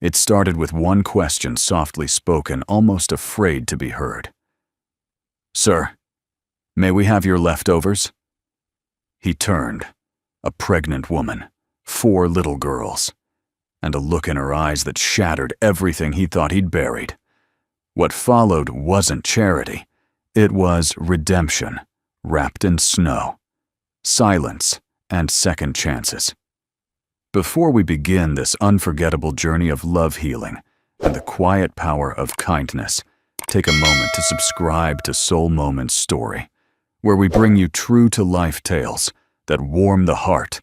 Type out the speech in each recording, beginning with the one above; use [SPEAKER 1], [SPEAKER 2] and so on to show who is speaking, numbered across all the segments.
[SPEAKER 1] It started with one question softly spoken, almost afraid to be heard. "Sir, may we have your leftovers?" He turned. A pregnant woman, 4 little girls, and a look in her eyes that shattered everything he thought he'd buried. What followed wasn't charity. It was redemption, wrapped in snow, silence, and second chances. Before we begin this unforgettable journey of love healing and the quiet power of kindness, take a moment to subscribe to Soul Moments Story, where we bring you true-to-life tales that warm the heart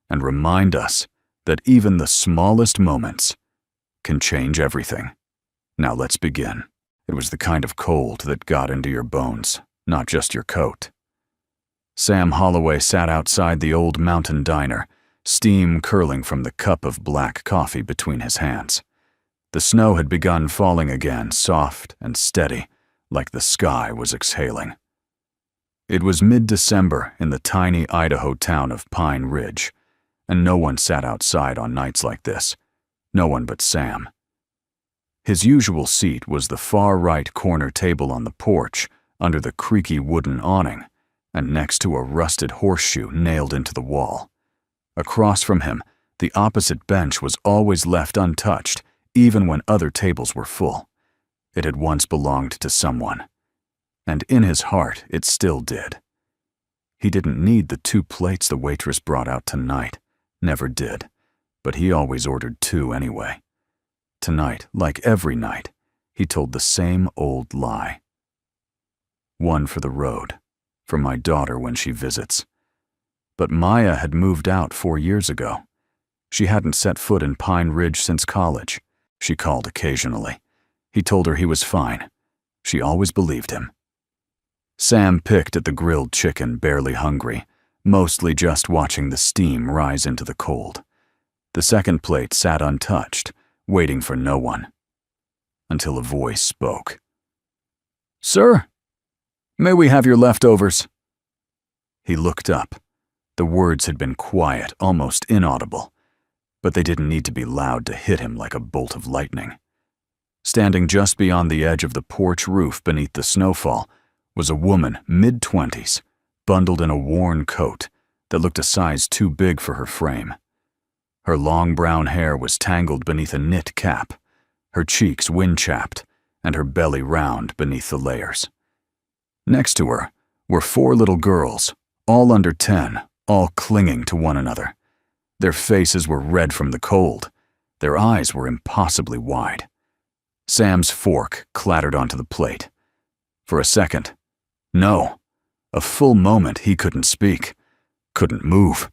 [SPEAKER 1] and remind us that even the smallest moments can change everything. Now let's begin. It was the kind of cold that got into your bones, not just your coat. Sam Holloway sat outside the old mountain diner, steam curling from the cup of black coffee between his hands. The snow had begun falling again, soft and steady, like the sky was exhaling. It was mid-December in the tiny Idaho town of Pine Ridge, and no one sat outside on nights like this. No one but Sam. His usual seat was the far-right corner table on the porch, under the creaky wooden awning, and next to a rusted horseshoe nailed into the wall. Across from him, the opposite bench was always left untouched, even when other tables were full. It had once belonged to someone, and in his heart it still did. He didn't need the 2 plates the waitress brought out tonight, never did, but he always ordered 2 anyway. Tonight, like every night, he told the same old lie. "One for the road, for my daughter when she visits." But Maya had moved out 4 years ago. She hadn't set foot in Pine Ridge since college. She called occasionally. He told her he was fine. She always believed him. Sam picked at the grilled chicken, barely hungry, mostly just watching the steam rise into the cold. The second plate sat untouched, waiting for no one, until a voice spoke. "Sir, may we have your leftovers?" He looked up. The words had been quiet, almost inaudible, but they didn't need to be loud to hit him like a bolt of lightning. Standing just beyond the edge of the porch roof beneath the snowfall was a woman, mid-20s, bundled in a worn coat that looked a size too big for her frame. Her long brown hair was tangled beneath a knit cap, her cheeks wind-chapped, and her belly round beneath the layers. Next to her were 4 little girls, all under 10, all clinging to one another. Their faces were red from the cold. Their eyes were impossibly wide. Sam's fork clattered onto the plate. For a second, no, a full moment he couldn't speak, couldn't move.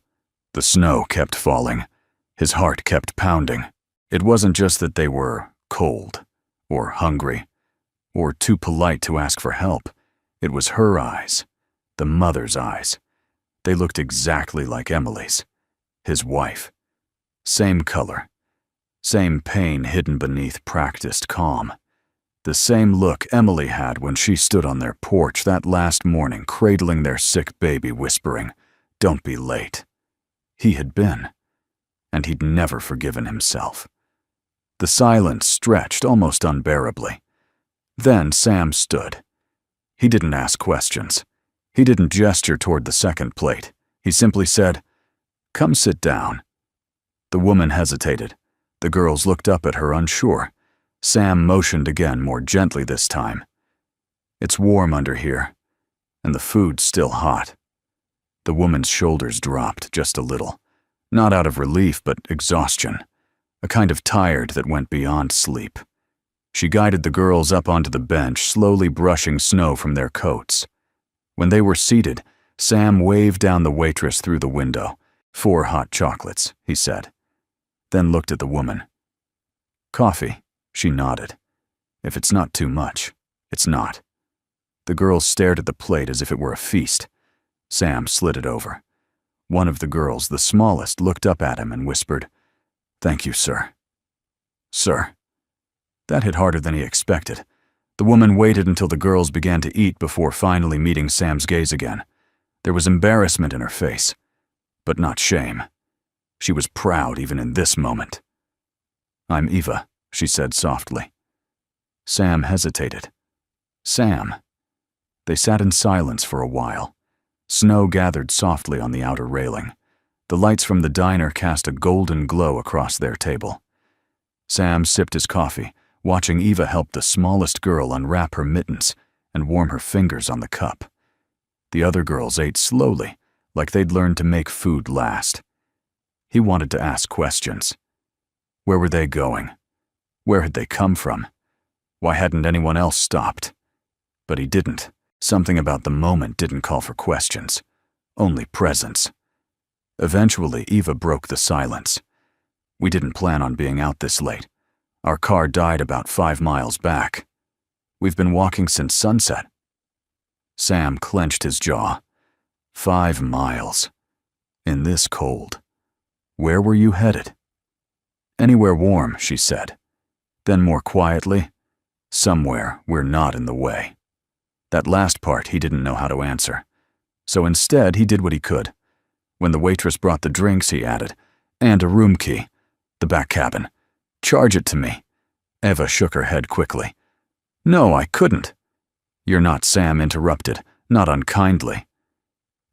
[SPEAKER 1] The snow kept falling. His heart kept pounding. It wasn't just that they were cold, or hungry, or too polite to ask for help. It was her eyes, the mother's eyes. They looked exactly like Emily's, his wife. Same color, same pain hidden beneath practiced calm. The same look Emily had when she stood on their porch that last morning, cradling their sick baby, whispering, "Don't be late." He had been, and he'd never forgiven himself. The silence stretched almost unbearably. Then Sam stood. He didn't ask questions. He didn't gesture toward the second plate. He simply said, "Come sit down." The woman hesitated. The girls looked up at her, unsure. Sam motioned again, more gently this time. "It's warm under here, and the food's still hot." The woman's shoulders dropped just a little. Not out of relief, but exhaustion. A kind of tired that went beyond sleep. She guided the girls up onto the bench, slowly brushing snow from their coats. When they were seated, Sam waved down the waitress through the window. "4 hot chocolates," he said. Then looked at the woman. "Coffee," she nodded. "If it's not too much, it's not." The girls stared at the plate as if it were a feast. Sam slid it over. One of the girls, the smallest, looked up at him and whispered, "Thank you, sir." "Sir." That hit harder than he expected. The woman waited until the girls began to eat before finally meeting Sam's gaze again. There was embarrassment in her face, but not shame. She was proud even in this moment. "I'm Eva," she said softly. Sam hesitated. Sam. They sat in silence for a while. Snow gathered softly on the outer railing. The lights from the diner cast a golden glow across their table. Sam sipped his coffee, watching Eva help the smallest girl unwrap her mittens and warm her fingers on the cup. The other girls ate slowly, like they'd learned to make food last. He wanted to ask questions. Where were they going? Where had they come from? Why hadn't anyone else stopped? But he didn't. Something about the moment didn't call for questions, only presence. Eventually, Eva broke the silence. We didn't plan on being out this late. Our car died about 5 miles back. We've been walking since sunset. Sam clenched his jaw. 5 miles. In this cold. Where were you headed? Anywhere warm, she said. Then more quietly, somewhere we're not in the way. That last part he didn't know how to answer. So instead, he did what he could. When the waitress brought the drinks, he added, and a room key. The back cabin. Charge it to me. Eva shook her head quickly. No, I couldn't. You're not, Sam interrupted, not unkindly.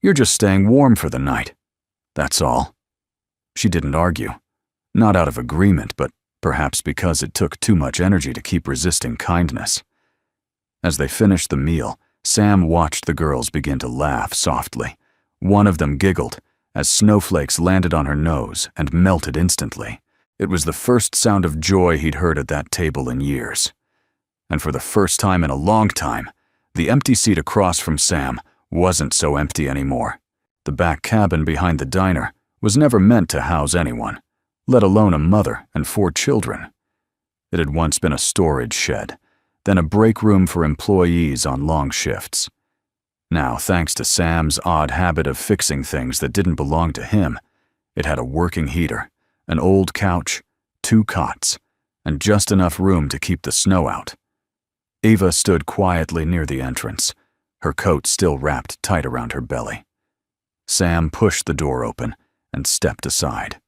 [SPEAKER 1] You're just staying warm for the night. That's all. She didn't argue. Not out of agreement, but perhaps because it took too much energy to keep resisting kindness. As they finished the meal, Sam watched the girls begin to laugh softly. One of them giggled as snowflakes landed on her nose and melted instantly. It was the first sound of joy he'd heard at that table in years. And for the first time in a long time, the empty seat across from Sam wasn't so empty anymore. The back cabin behind the diner was never meant to house anyone, let alone a mother and 4 children. It had once been a storage shed, then a break room for employees on long shifts. Now, thanks to Sam's odd habit of fixing things that didn't belong to him, it had a working heater, an old couch, 2 cots, and just enough room to keep the snow out. Eva stood quietly near the entrance, her coat still wrapped tight around her belly. Sam pushed the door open and stepped aside.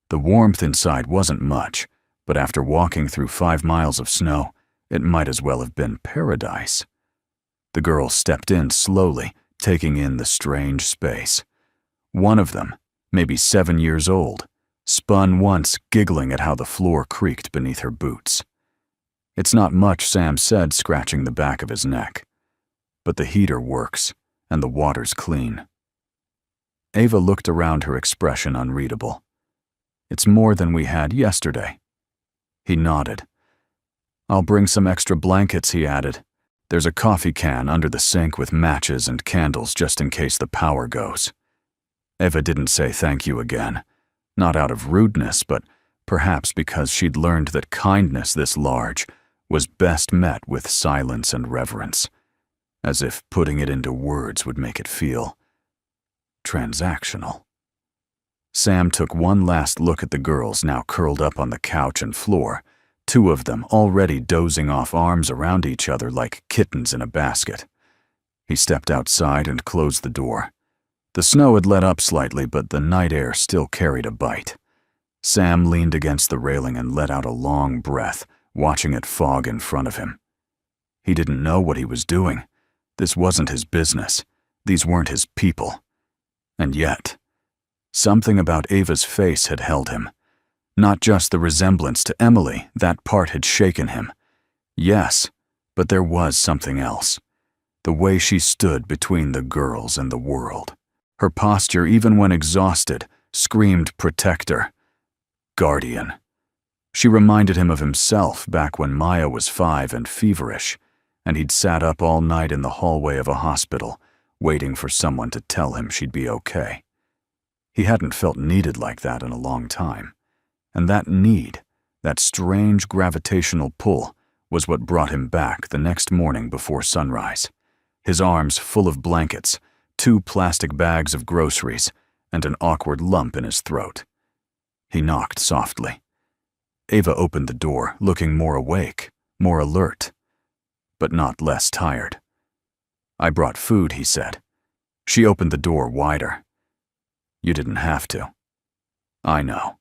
[SPEAKER 1] The warmth inside wasn't much, but after walking through 5 miles of snow, it might as well have been paradise. The girls stepped in slowly, taking in the strange space. One of them, maybe 7 years old, spun once, giggling at how the floor creaked beneath her boots. It's not much, Sam said, scratching the back of his neck. But the heater works, and the water's clean. Eva looked around, her expression unreadable. It's more than we had yesterday. He nodded. I'll bring some extra blankets, he added. There's a coffee can under the sink with matches and candles just in case the power goes. Eva didn't say thank you again. Not out of rudeness, but perhaps because she'd learned that kindness this large was best met with silence and reverence, as if putting it into words would make it feel transactional. Sam took one last look at the girls now curled up on the couch and floor, 2 of them already dozing off, arms around each other like kittens in a basket. He stepped outside and closed the door. The snow had let up slightly, but the night air still carried a bite. Sam leaned against the railing and let out a long breath, watching it fog in front of him. He didn't know what he was doing. This wasn't his business. These weren't his people. And yet, something about Ava's face had held him. Not just the resemblance to Emily, that part had shaken him. Yes, but there was something else. The way she stood between the girls and the world. Her posture, even when exhausted, screamed protector, guardian. She reminded him of himself back when Maya was 5 and feverish, and he'd sat up all night in the hallway of a hospital, waiting for someone to tell him she'd be okay. He hadn't felt needed like that in a long time. And that need, that strange gravitational pull, was what brought him back the next morning before sunrise. His arms full of blankets, 2 plastic bags of groceries, and an awkward lump in his throat. He knocked softly. Eva opened the door, looking more awake, more alert, but not less tired. I brought food, he said. She opened the door wider. You didn't have to. I know.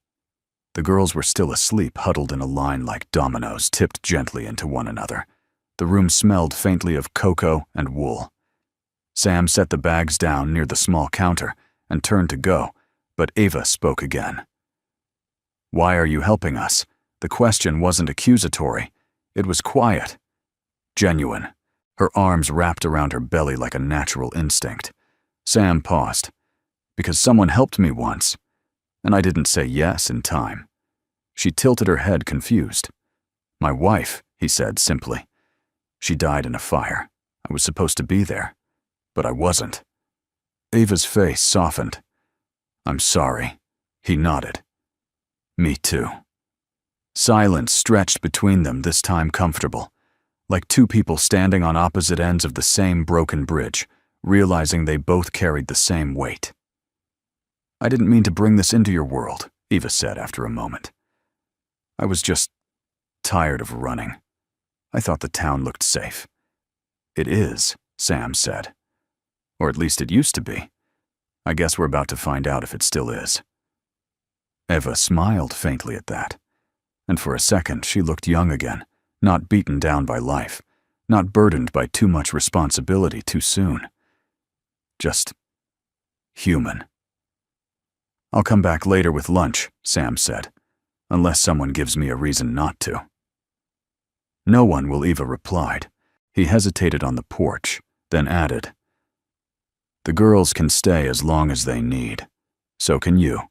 [SPEAKER 1] The girls were still asleep, huddled in a line like dominoes, tipped gently into one another. The room smelled faintly of cocoa and wool. Sam set the bags down near the small counter and turned to go, but Ava spoke again. "Why are you helping us?" The question wasn't accusatory. It was quiet, genuine. Her arms wrapped around her belly like a natural instinct. Sam paused. "Because someone helped me once, and I didn't say yes in time." She tilted her head, confused. "My wife," he said simply. "She died in a fire. I was supposed to be there, but I wasn't." Ava's face softened. "I'm sorry." He nodded. "Me too." Silence stretched between them, this time comfortable, like two people standing on opposite ends of the same broken bridge, realizing they both carried the same weight. "I didn't mean to bring this into your world," Ava said after a moment. "I was just tired of running. I thought the town looked safe." "It is," Sam said. "Or at least it used to be. I guess we're about to find out if it still is." Ava smiled faintly at that, and for a second she looked young again, not beaten down by life, not burdened by too much responsibility too soon. Just human. "I'll come back later with lunch," Sam said, "unless someone gives me a reason not to." "No one will," Eva replied. He hesitated on the porch, then added, "The girls can stay as long as they need. So can you."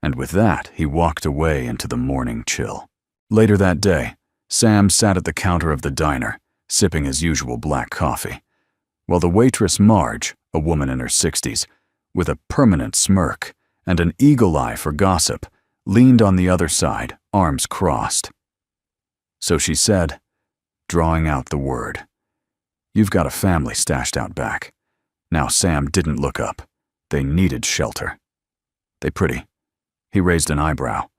[SPEAKER 1] And with that, he walked away into the morning chill. Later that day, Sam sat at the counter of the diner, sipping his usual black coffee, while the waitress Marge, a woman in her 60s, with a permanent smirk and an eagle eye for gossip, leaned on the other side, arms crossed. So she said, drawing out the word, "You've got a family stashed out back." Now Sam didn't look up. They needed shelter. "They pretty?" He raised an eyebrow.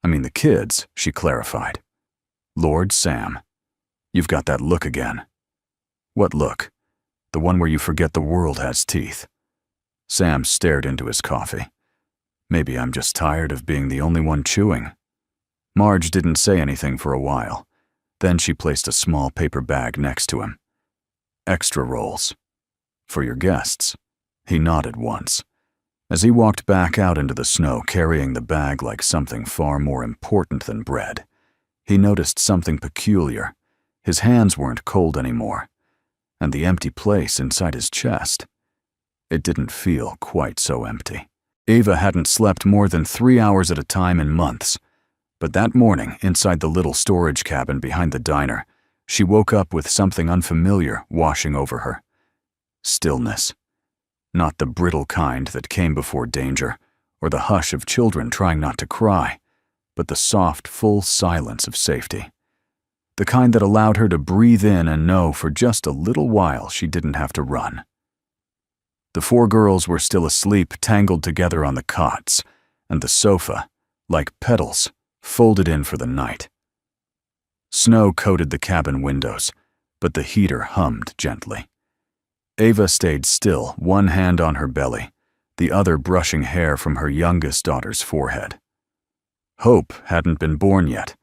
[SPEAKER 1] "I mean the kids," she clarified. "Lord Sam, you've got that look again." "What look?" "The one where you forget the world has teeth." Sam stared into his coffee. "Maybe I'm just tired of being the only one chewing." Marge didn't say anything for a while. Then she placed a small paper bag next to him. "Extra rolls. For your guests." He nodded once. As he walked back out into the snow, carrying the bag like something far more important than bread, he noticed something peculiar. His hands weren't cold anymore, and the empty place inside his chest. It didn't feel quite so empty. Ava hadn't slept more than 3 hours at a time in months, but that morning, inside the little storage cabin behind the diner, she woke up with something unfamiliar washing over her. Stillness. Not the brittle kind that came before danger, or the hush of children trying not to cry, but the soft, full silence of safety. The kind that allowed her to breathe in and know for just a little while she didn't have to run. The 4 girls were still asleep, tangled together on the cots, and the sofa, like petals, folded in for the night. Snow coated the cabin windows, but the heater hummed gently. Ava stayed still, one hand on her belly, the other brushing hair from her youngest daughter's forehead. Hope hadn't been born yet,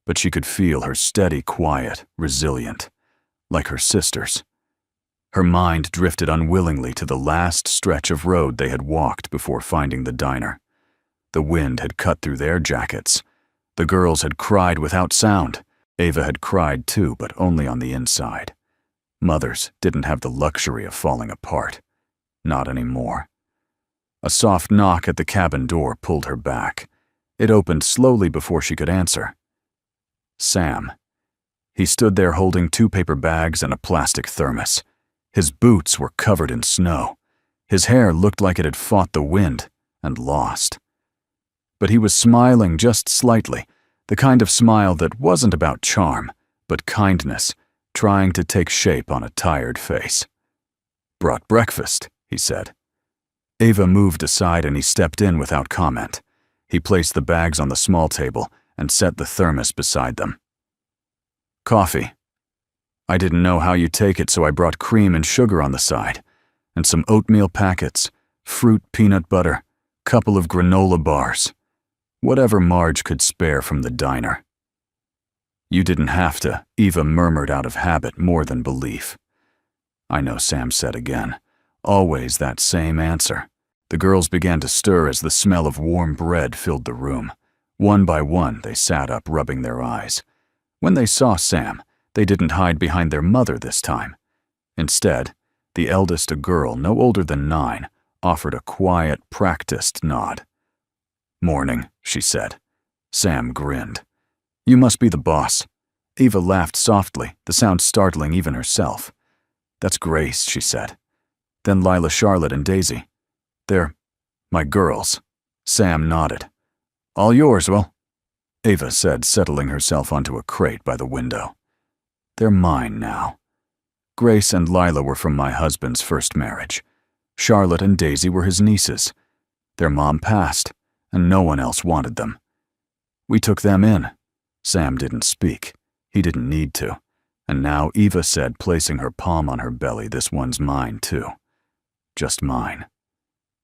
[SPEAKER 1] but she could feel her steady, quiet, resilient, like her sister's. Her mind drifted unwillingly to the last stretch of road they had walked before finding the diner. The wind had cut through their jackets. The girls had cried without sound. Ava had cried too, but only on the inside. Mothers didn't have the luxury of falling apart. Not anymore. A soft knock at the cabin door pulled her back. It opened slowly before she could answer. Sam. He stood there holding 2 paper bags and a plastic thermos. His boots were covered in snow. His hair looked like it had fought the wind and lost. But he was smiling just slightly, the kind of smile that wasn't about charm, but kindness, trying to take shape on a tired face. "Brought breakfast," he said. Ava moved aside and he stepped in without comment. He placed the bags on the small table and set the thermos beside them. "Coffee. I didn't know how you take it, so I brought cream and sugar on the side, and some oatmeal packets, fruit peanut butter, couple of granola bars." Whatever Marge could spare from the diner. You didn't have to, Eva murmured out of habit more than belief. I know, Sam said again. Always that same answer. The girls began to stir as the smell of warm bread filled the room. One by one, they sat up, rubbing their eyes. When they saw Sam, they didn't hide behind their mother this time. Instead, the eldest, a girl no older than 9, offered a quiet, practiced nod. "Morning," she said. Sam grinned. "You must be the boss." Eva laughed softly, the sound startling even herself. "That's Grace," she said. "Then Lila, Charlotte, and Daisy. They're my girls." Sam nodded. "All yours, Will," Eva said, settling herself onto a crate by the window. "They're mine now. Grace and Lila were from my husband's first marriage. Charlotte and Daisy were his nieces. Their mom passed, and no one else wanted them. We took them in." Sam didn't speak. He didn't need to. And now Eva said, placing her palm on her belly, "This one's mine, too. Just mine."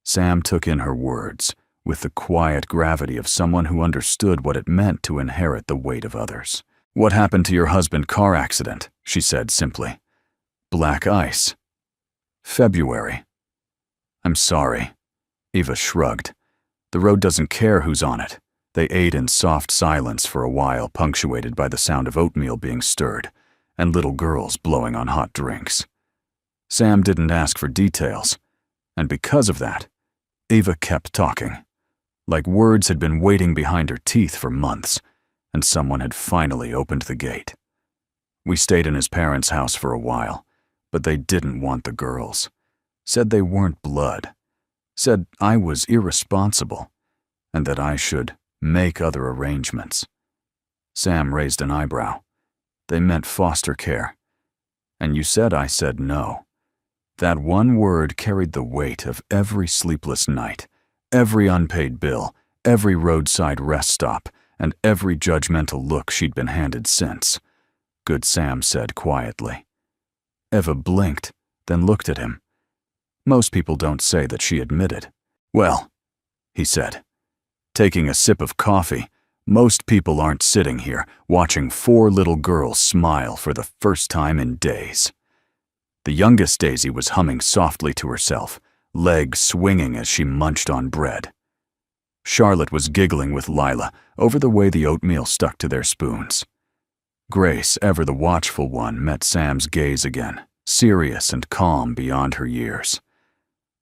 [SPEAKER 1] Sam took in her words, with the quiet gravity of someone who understood what it meant to inherit the weight of others. "What happened to your husband's car accident?" she said simply. "Black ice. February." "I'm sorry." Eva shrugged. "The road doesn't care who's on it." They ate in soft silence for a while, punctuated by the sound of oatmeal being stirred and little girls blowing on hot drinks. Sam didn't ask for details, and because of that, Eva kept talking, like words had been waiting behind her teeth for months, and someone had finally opened the gate. "We stayed in his parents' house for a while, but they didn't want the girls. Said they weren't blood. Said I was irresponsible, and that I should make other arrangements." Sam raised an eyebrow. "They meant foster care. And you said I said no." That one word carried the weight of every sleepless night, every unpaid bill, every roadside rest stop, and every judgmental look she'd been handed since. Good Sam said quietly. Eva blinked, then looked at him. Most people don't say that she admitted. "Well," he said, taking a sip of coffee, "most people aren't sitting here watching 4 little girls smile for the first time in days." The youngest Daisy was humming softly to herself, legs swinging as she munched on bread. Charlotte was giggling with Lila over the way the oatmeal stuck to their spoons. Grace, ever the watchful one, met Sam's gaze again, serious and calm beyond her years.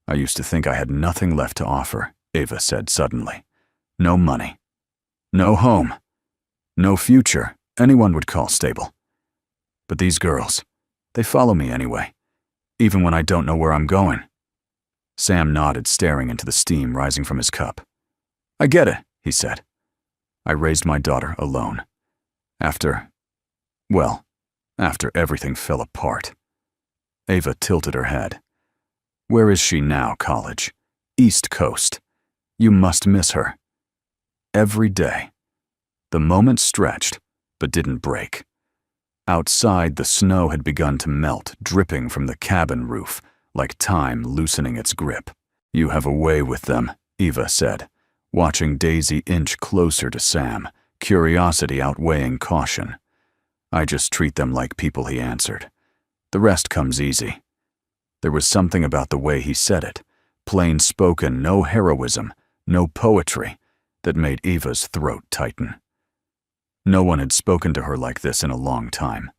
[SPEAKER 1] "I used to think I had nothing left to offer," Eva said suddenly. "No money. No home. No future anyone would call stable. But these girls, they follow me anyway, even when I don't know where I'm going." Sam nodded, staring into the steam rising from his cup. "I get it," he said. "I raised my daughter alone. After everything fell apart." Eva tilted her head. "Where is she now, college? East Coast. You must miss her." Every day. The moment stretched, but didn't break. Outside, the snow had begun to melt, dripping from the cabin roof, like time loosening its grip. "You have a way with them," Eva said, watching Daisy inch closer to Sam, curiosity outweighing caution. "I just treat them like people," he answered. "The rest comes easy." There was something about the way he said it, plain spoken, no heroism, no poetry, that made Eva's throat tighten. No one had spoken to her like this in a long time.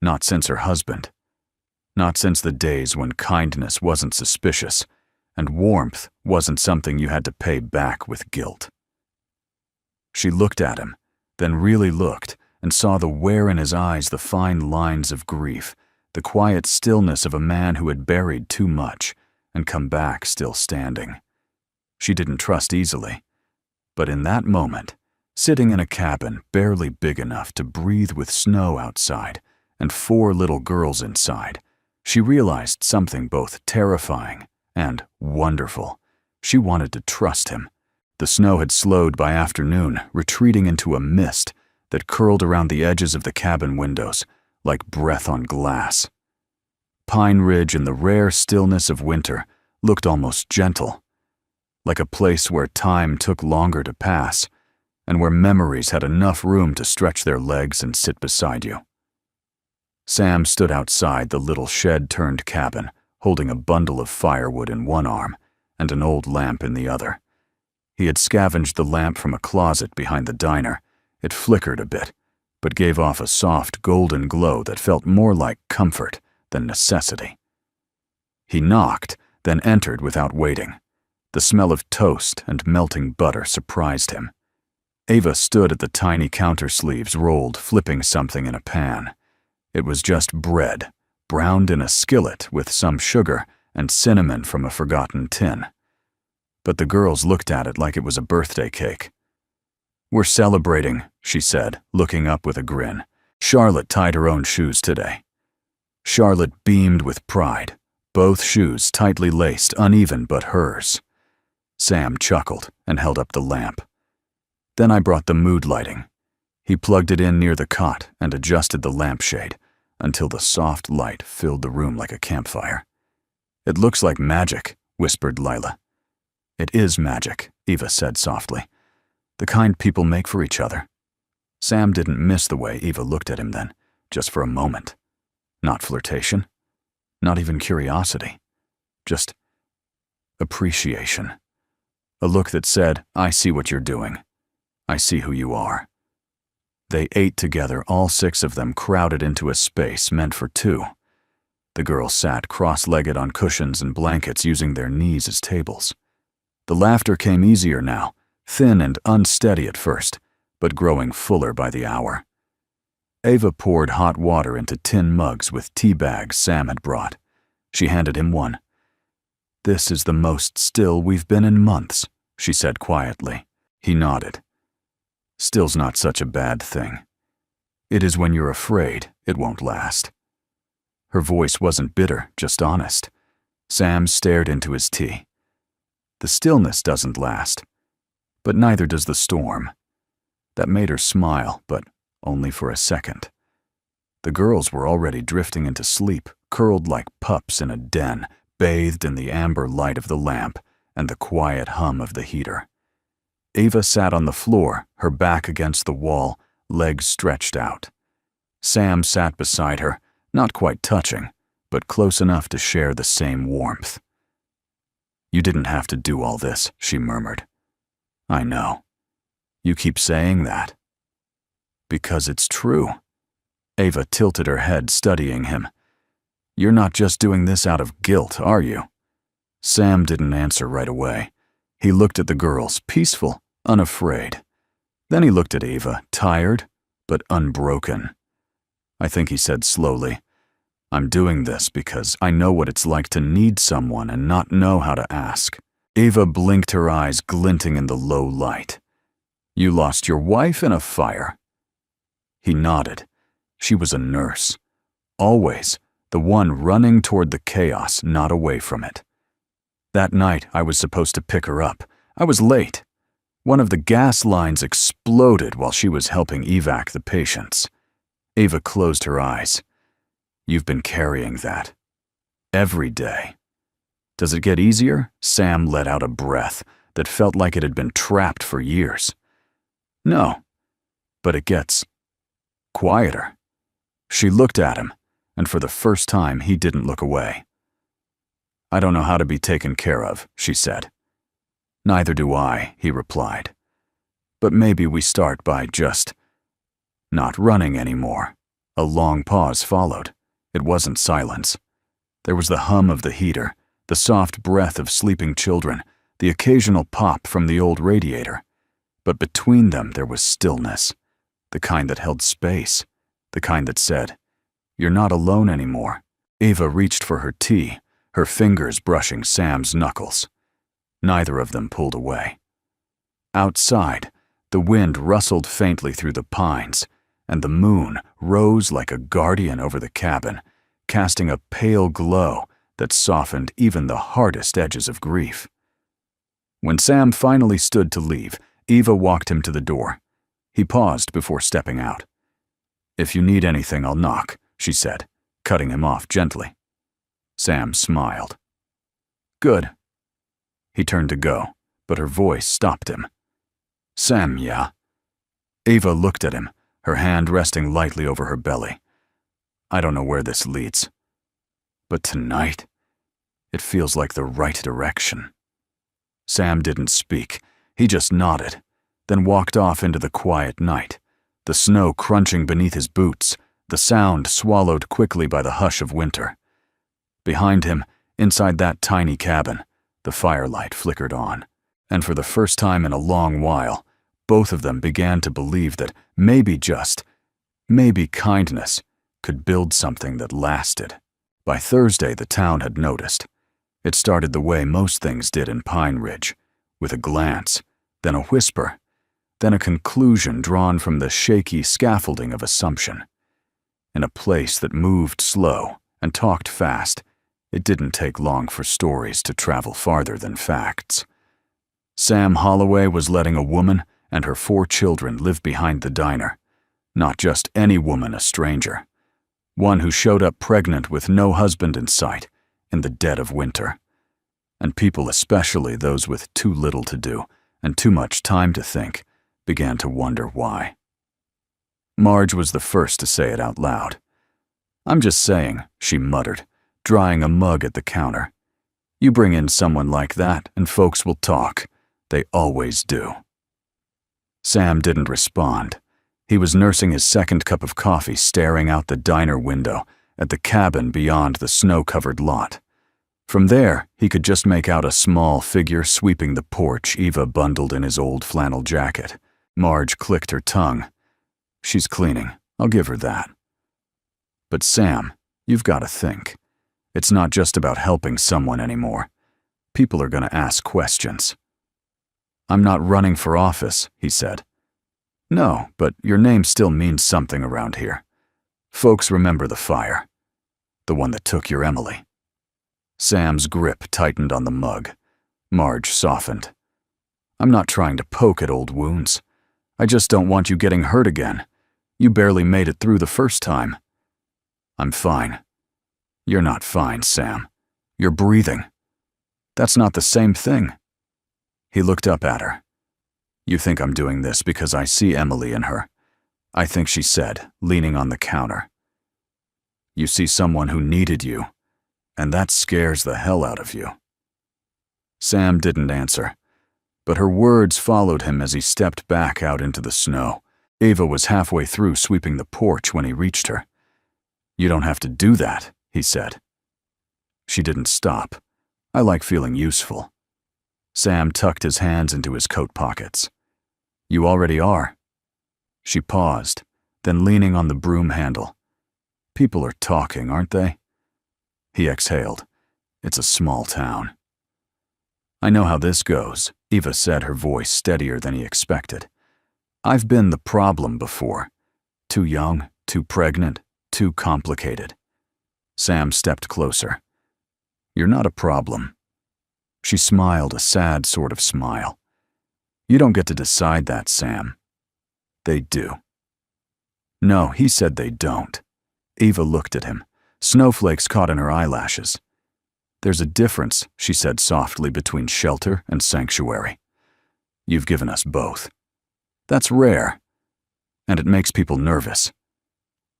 [SPEAKER 1] Not since her husband. Not since the days when kindness wasn't suspicious, and warmth wasn't something you had to pay back with guilt. She looked at him, then really looked, and saw the wear in his eyes, the fine lines of grief, the quiet stillness of a man who had buried too much and come back still standing. She didn't trust easily. But in that moment, sitting in a cabin barely big enough to breathe with snow outside and 4 little girls inside, she realized something both terrifying and wonderful. She wanted to trust him. The snow had slowed by afternoon, retreating into a mist that curled around the edges of the cabin windows like breath on glass. Pine Ridge, in the rare stillness of winter, looked almost gentle, like a place where time took longer to pass and where memories had enough room to stretch their legs and sit beside you. Sam stood outside the little shed-turned cabin, holding a bundle of firewood in one arm and an old lamp in the other. He had scavenged the lamp from a closet behind the diner. It flickered a bit, but gave off a soft golden glow that felt more like comfort than necessity. He knocked, then entered without waiting. The smell of toast and melting butter surprised him. Ava stood at the tiny counter sleeves rolled, flipping something in a pan. It was just bread, browned in a skillet with some sugar and cinnamon from a forgotten tin. But the girls looked at it like it was a birthday cake. "We're celebrating," she said, looking up with a grin. "Charlotte tied her own shoes today." Charlotte beamed with pride, both shoes tightly laced, uneven but hers. Sam chuckled and held up the lamp. "Then I brought the mood lighting." He plugged it in near the cot and adjusted the lampshade until the soft light filled the room like a campfire. "It looks like magic," whispered Lila. "It is magic," Eva said softly. "The kind people make for each other." Sam didn't miss the way Eva looked at him then, just for a moment. Not flirtation, not even curiosity, just appreciation. A look that said, "I see what you're doing. I see who you are." They ate together, all 6 of them crowded into a space meant for 2. The girls sat cross-legged on cushions and blankets using their knees as tables. The laughter came easier now, thin and unsteady at first, but growing fuller by the hour. Ava poured hot water into tin mugs with tea bags Sam had brought. She handed him one. "This is the most still we've been in months," she said quietly. He nodded. "Still's not such a bad thing. It is when you're afraid it won't last." Her voice wasn't bitter, just honest. Sam stared into his tea. "The stillness doesn't last, but neither does the storm." That made her smile, but only for a second. The girls were already drifting into sleep, curled like pups in a den, bathed in the amber light of the lamp and the quiet hum of the heater. Ava sat on the floor, her back against the wall, legs stretched out. Sam sat beside her, not quite touching, but close enough to share the same warmth. "You didn't have to do all this," she murmured. "I know. You keep saying that." "Because it's true." Ava tilted her head, studying him. "You're not just doing this out of guilt, are you?" Sam didn't answer right away. He looked at the girls, peaceful, unafraid. Then he looked at Ava, tired, but unbroken. "I think," he said slowly, "I'm doing this because I know what it's like to need someone and not know how to ask." Ava blinked, her eyes glinting in the low light. "You lost your wife in a fire." He nodded. She was a nurse. Always the one running toward the chaos, not away from it. "That night I was supposed to pick her up. I was late. One of the gas lines exploded while she was helping evac the patients." Ava closed her eyes. "You've been carrying that. Every day." "Does it get easier?" Sam let out a breath that felt like it had been trapped for years. "No, but it gets quieter." She looked at him, and for the first time he didn't look away. "I don't know how to be taken care of," she said. "Neither do I," he replied. "But maybe we start by just not running anymore." A long pause followed. It wasn't silence. There was the hum of the heater, the soft breath of sleeping children, the occasional pop from the old radiator. But between them there was stillness, the kind that held space, the kind that said, "You're not alone anymore." Ava reached for her tea, her fingers brushing Sam's knuckles. Neither of them pulled away. Outside, the wind rustled faintly through the pines, and the moon rose like a guardian over the cabin, casting a pale glow that softened even the hardest edges of grief. When Sam finally stood to leave, Eva walked him to the door. He paused before stepping out. "If you need anything, I'll knock," she said, cutting him off gently. Sam smiled. "Good." He turned to go, but her voice stopped him. "Sam, yeah?" Ava looked at him, her hand resting lightly over her belly. I don't know where this leads. But tonight, it feels like the right direction. Sam didn't speak. He just nodded, then walked off into the quiet night, the snow crunching beneath his boots, the sound swallowed quickly by the hush of winter. Behind him, inside that tiny cabin, the firelight flickered on, and for the first time in a long while, both of them began to believe that maybe kindness could build something that lasted. By Thursday, the town had noticed. It started the way most things did in Pine Ridge, with a glance, then a whisper, then a conclusion drawn from the shaky scaffolding of assumption. In a place that moved slow and talked fast, it didn't take long for stories to travel farther than facts. Sam Holloway was letting a woman and her 4 children live behind the diner. Not just any woman, a stranger. One who showed up pregnant with no husband in sight in the dead of winter. And people, especially those with too little to do and too much time to think, began to wonder why. Marge was the first to say it out loud. I'm just saying, she muttered, drying a mug at the counter. You bring in someone like that and folks will talk. They always do. Sam didn't respond. He was nursing his second cup of coffee, staring out the diner window at the cabin beyond the snow-covered lot. From there, he could just make out a small figure sweeping the porch, Eva bundled in his old flannel jacket. Marge clicked her tongue. She's cleaning. I'll give her that. But Sam, you've got to think. It's not just about helping someone anymore. People are going to ask questions. I'm not running for office, he said. No, but your name still means something around here. Folks remember the fire. The one that took your Emily. Sam's grip tightened on the mug. Marge softened. I'm not trying to poke at old wounds. I just don't want you getting hurt again. You barely made it through the first time. I'm fine. You're not fine, Sam. You're breathing. That's not the same thing. He looked up at her. You think I'm doing this because I see Emily in her, I think she said, leaning on the counter. You see someone who needed you, and that scares the hell out of you. Sam didn't answer, but her words followed him as he stepped back out into the snow. Ava was halfway through sweeping the porch when he reached her. You don't have to do that, he said. She didn't stop. I like feeling useful. Sam tucked his hands into his coat pockets. You already are. She paused, then leaning on the broom handle. People are talking, aren't they? He exhaled. It's a small town. I know how this goes, Eva said, her voice steadier than he expected. I've been the problem before. Too young, too pregnant, too complicated. Sam stepped closer. You're not a problem. She smiled, a sad sort of smile. You don't get to decide that, Sam. They do. No, he said they don't. Eva looked at him, snowflakes caught in her eyelashes. There's a difference, she said softly, between shelter and sanctuary. You've given us both. That's rare, and it makes people nervous.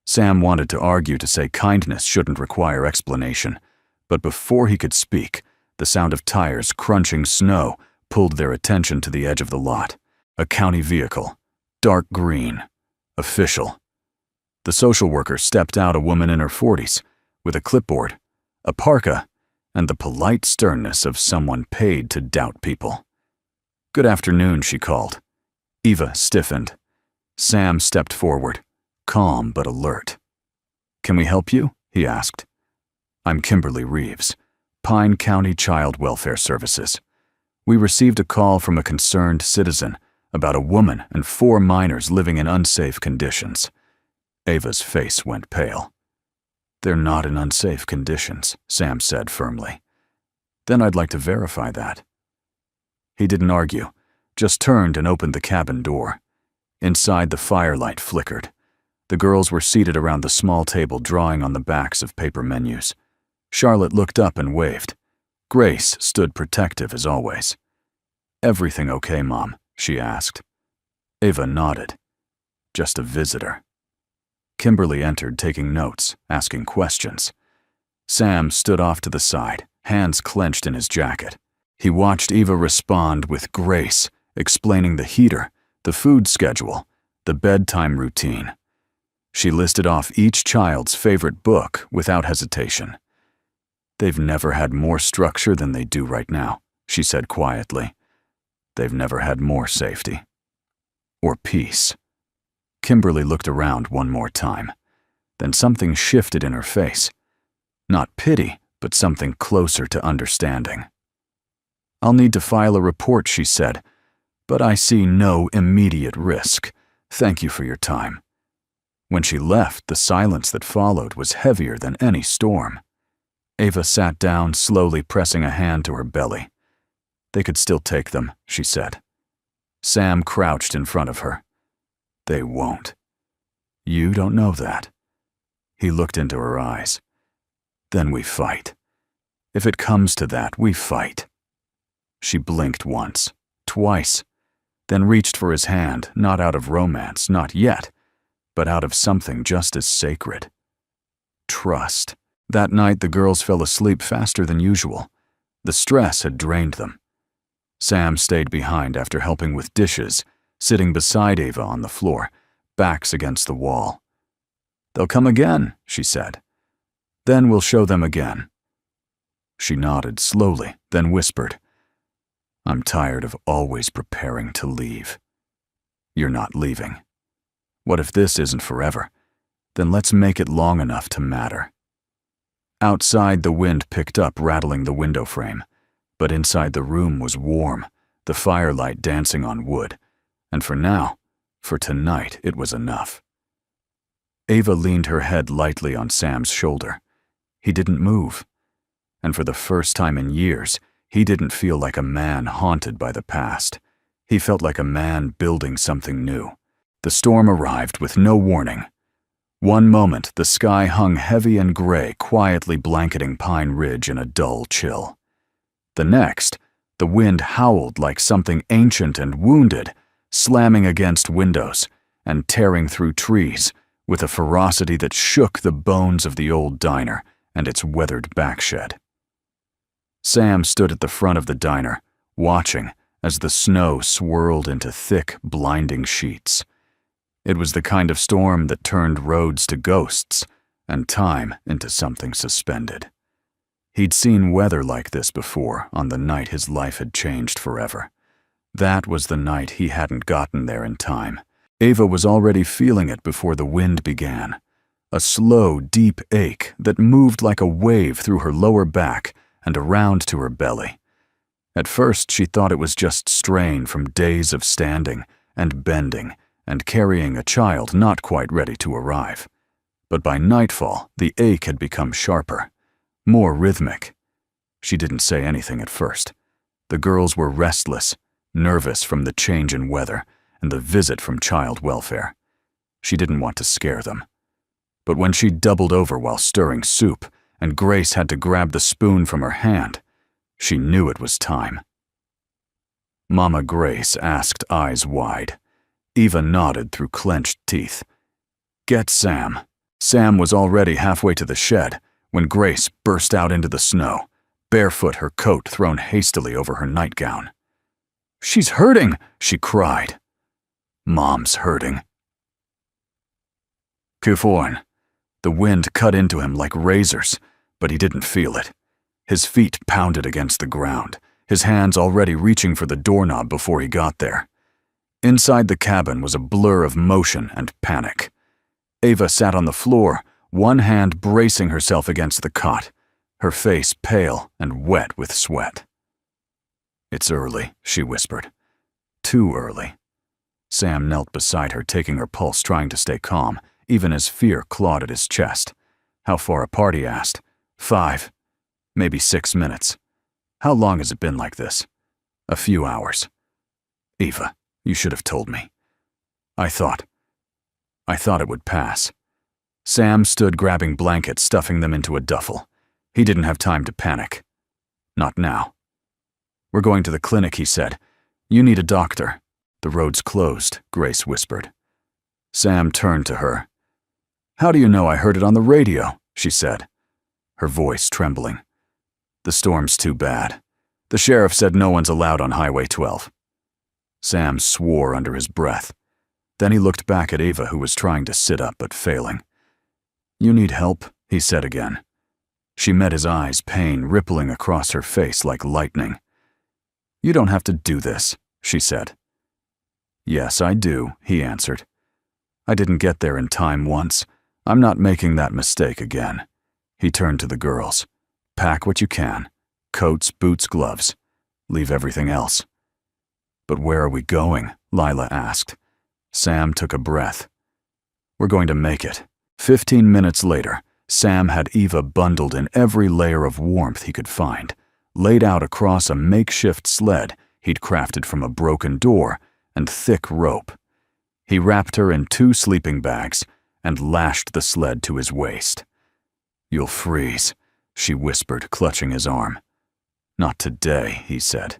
[SPEAKER 1] Sam wanted to argue to say kindness shouldn't require explanation, but before he could speak, the sound of tires crunching snow pulled their attention to the edge of the lot. A county vehicle, dark green, official. The social worker stepped out, a woman in her 40s, with a clipboard, a parka, and the polite sternness of someone paid to doubt people. Good afternoon, she called. Eva stiffened. Sam stepped forward, calm but alert. Can we help you? He asked. I'm Kimberly Reeves, Pine County Child Welfare Services. We received a call from a concerned citizen about a woman and 4 minors living in unsafe conditions. Ava's face went pale. They're not in unsafe conditions, Sam said firmly. Then I'd like to verify that. He didn't argue, just turned and opened the cabin door. Inside, the firelight flickered. The girls were seated around the small table, drawing on the backs of paper menus. Charlotte looked up and waved. Grace stood protective as always. Everything okay, Mom? She asked. Ava nodded. just a visitor. Kimberly entered, taking notes, asking questions. Sam stood off to the side, hands clenched in his jacket. He watched Eva respond with grace, explaining the heater, the food schedule, the bedtime routine. She listed off each child's favorite book without hesitation. "They've never had more structure than they do right now," she said quietly. "They've never had more safety. Or peace." Kimberly looked around one more time. Then something shifted in her face. Not pity, but something closer to understanding. "I'll need to file a report," she said, "but I see no immediate risk. Thank you for your time." When she left, the silence that followed was heavier than any storm. Eva sat down, slowly pressing a hand to her belly. "They could still take them," she said. Sam crouched in front of her. "They won't." "You don't know that." He looked into her eyes. "Then we fight. If it comes to that, we fight." She blinked once, twice, then reached for his hand, not out of romance, not yet, but out of something just as sacred. Trust. That night the girls fell asleep faster than usual. The stress had drained them. Sam stayed behind after helping with dishes, sitting beside Eva on the floor, backs against the wall. "They'll come again," she said. "Then we'll show them again." She nodded slowly, then whispered, "I'm tired of always preparing to leave." "You're not leaving. What if this isn't forever? Then let's make it long enough to matter." Outside, the wind picked up, rattling the window frame, but inside the room was warm, the firelight dancing on wood, and for now, for tonight, it was enough. Eva leaned her head lightly on Sam's shoulder. He didn't move, and for the first time in years, he didn't feel like a man haunted by the past. He felt like a man building something new. The storm arrived with no warning. One moment, the sky hung heavy and gray, quietly blanketing Pine Ridge in a dull chill. The next, the wind howled like something ancient and wounded, slamming against windows and tearing through trees with a ferocity that shook the bones of the old diner and its weathered backshed. Sam stood at the front of the diner, watching as the snow swirled into thick, blinding sheets. It was the kind of storm that turned roads to ghosts and time into something suspended. He'd seen weather like this before on the night his life had changed forever. That was the night he hadn't gotten there in time. Eva was already feeling it before the wind began. A slow, deep ache that moved like a wave through her lower back and around to her belly. At first, she thought it was just strain from days of standing and bending and carrying a child not quite ready to arrive. But by nightfall, the ache had become sharper, more rhythmic. She didn't say anything at first. The girls were restless, nervous from the change in weather and the visit from child welfare. She didn't want to scare them. But when she doubled over while stirring soup and Grace had to grab the spoon from her hand, she knew it was time. Mama Grace asked, eyes wide. Eva nodded through clenched teeth. "Get Sam." Sam was already halfway to the shed when Grace burst out into the snow, barefoot, her coat thrown hastily over her nightgown. "She's hurting!" she cried. "Mom's hurting." Kuforn. The wind cut into him like razors, but he didn't feel it. His feet pounded against the ground, his hands already reaching for the doorknob before he got there. Inside the cabin was a blur of motion and panic. Eva sat on the floor, one hand bracing herself against the cot, her face pale and wet with sweat. "It's early," she whispered. "Too early." Sam knelt beside her, taking her pulse, trying to stay calm, even as fear clawed at his chest. "How far apart?" he asked. 5, maybe 6 minutes. "How long has it been like this?" "A few hours." "Eva, you should have told me." I thought it would pass." Sam stood grabbing blankets, stuffing them into a duffel. He didn't have time to panic. Not now. "We're going to the clinic," he said. "You need a doctor." "The road's closed," Grace whispered. Sam turned to her. "How do you know I heard it on the radio?" she said, her voice trembling. "The storm's too bad. The sheriff said no one's allowed on Highway 12. Sam swore under his breath. Then he looked back at Ava, who was trying to sit up but failing. "You need help," he said again. She met his eyes, pain rippling across her face like lightning. "You don't have to do this," she said. "Yes, I do," he answered. "I didn't get there in time once. I'm not making that mistake again." He turned to the girls. "Pack what you can. Coats, boots, gloves. Leave everything else." "But where are we going?" Lila asked. Sam took a breath. "We're going to make it." 15 minutes later, Sam had Eva bundled in every layer of warmth he could find, laid out across a makeshift sled he'd crafted from a broken door and thick rope. He wrapped her in 2 sleeping bags and lashed the sled to his waist. "You'll freeze," she whispered, clutching his arm. "Not today," he said.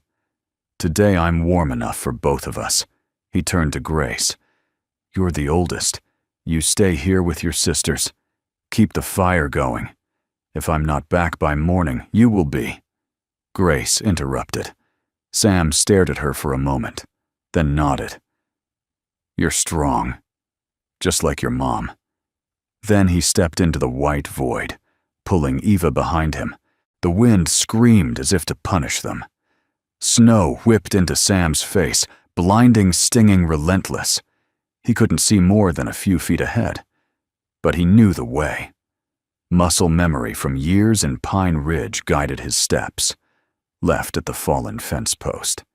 [SPEAKER 1] "Today I'm warm enough for both of us." He turned to Grace. "You're the oldest. You stay here with your sisters. Keep the fire going. If I'm not back by morning, you will be." Grace interrupted. Sam stared at her for a moment, then nodded. "You're strong, just like your mom." Then he stepped into the white void, pulling Eva behind him. The wind screamed as if to punish them. Snow whipped into Sam's face, blinding, stinging, relentless. He couldn't see more than a few feet ahead, but he knew the way. Muscle memory from years in Pine Ridge guided his steps, left at the fallen fence post.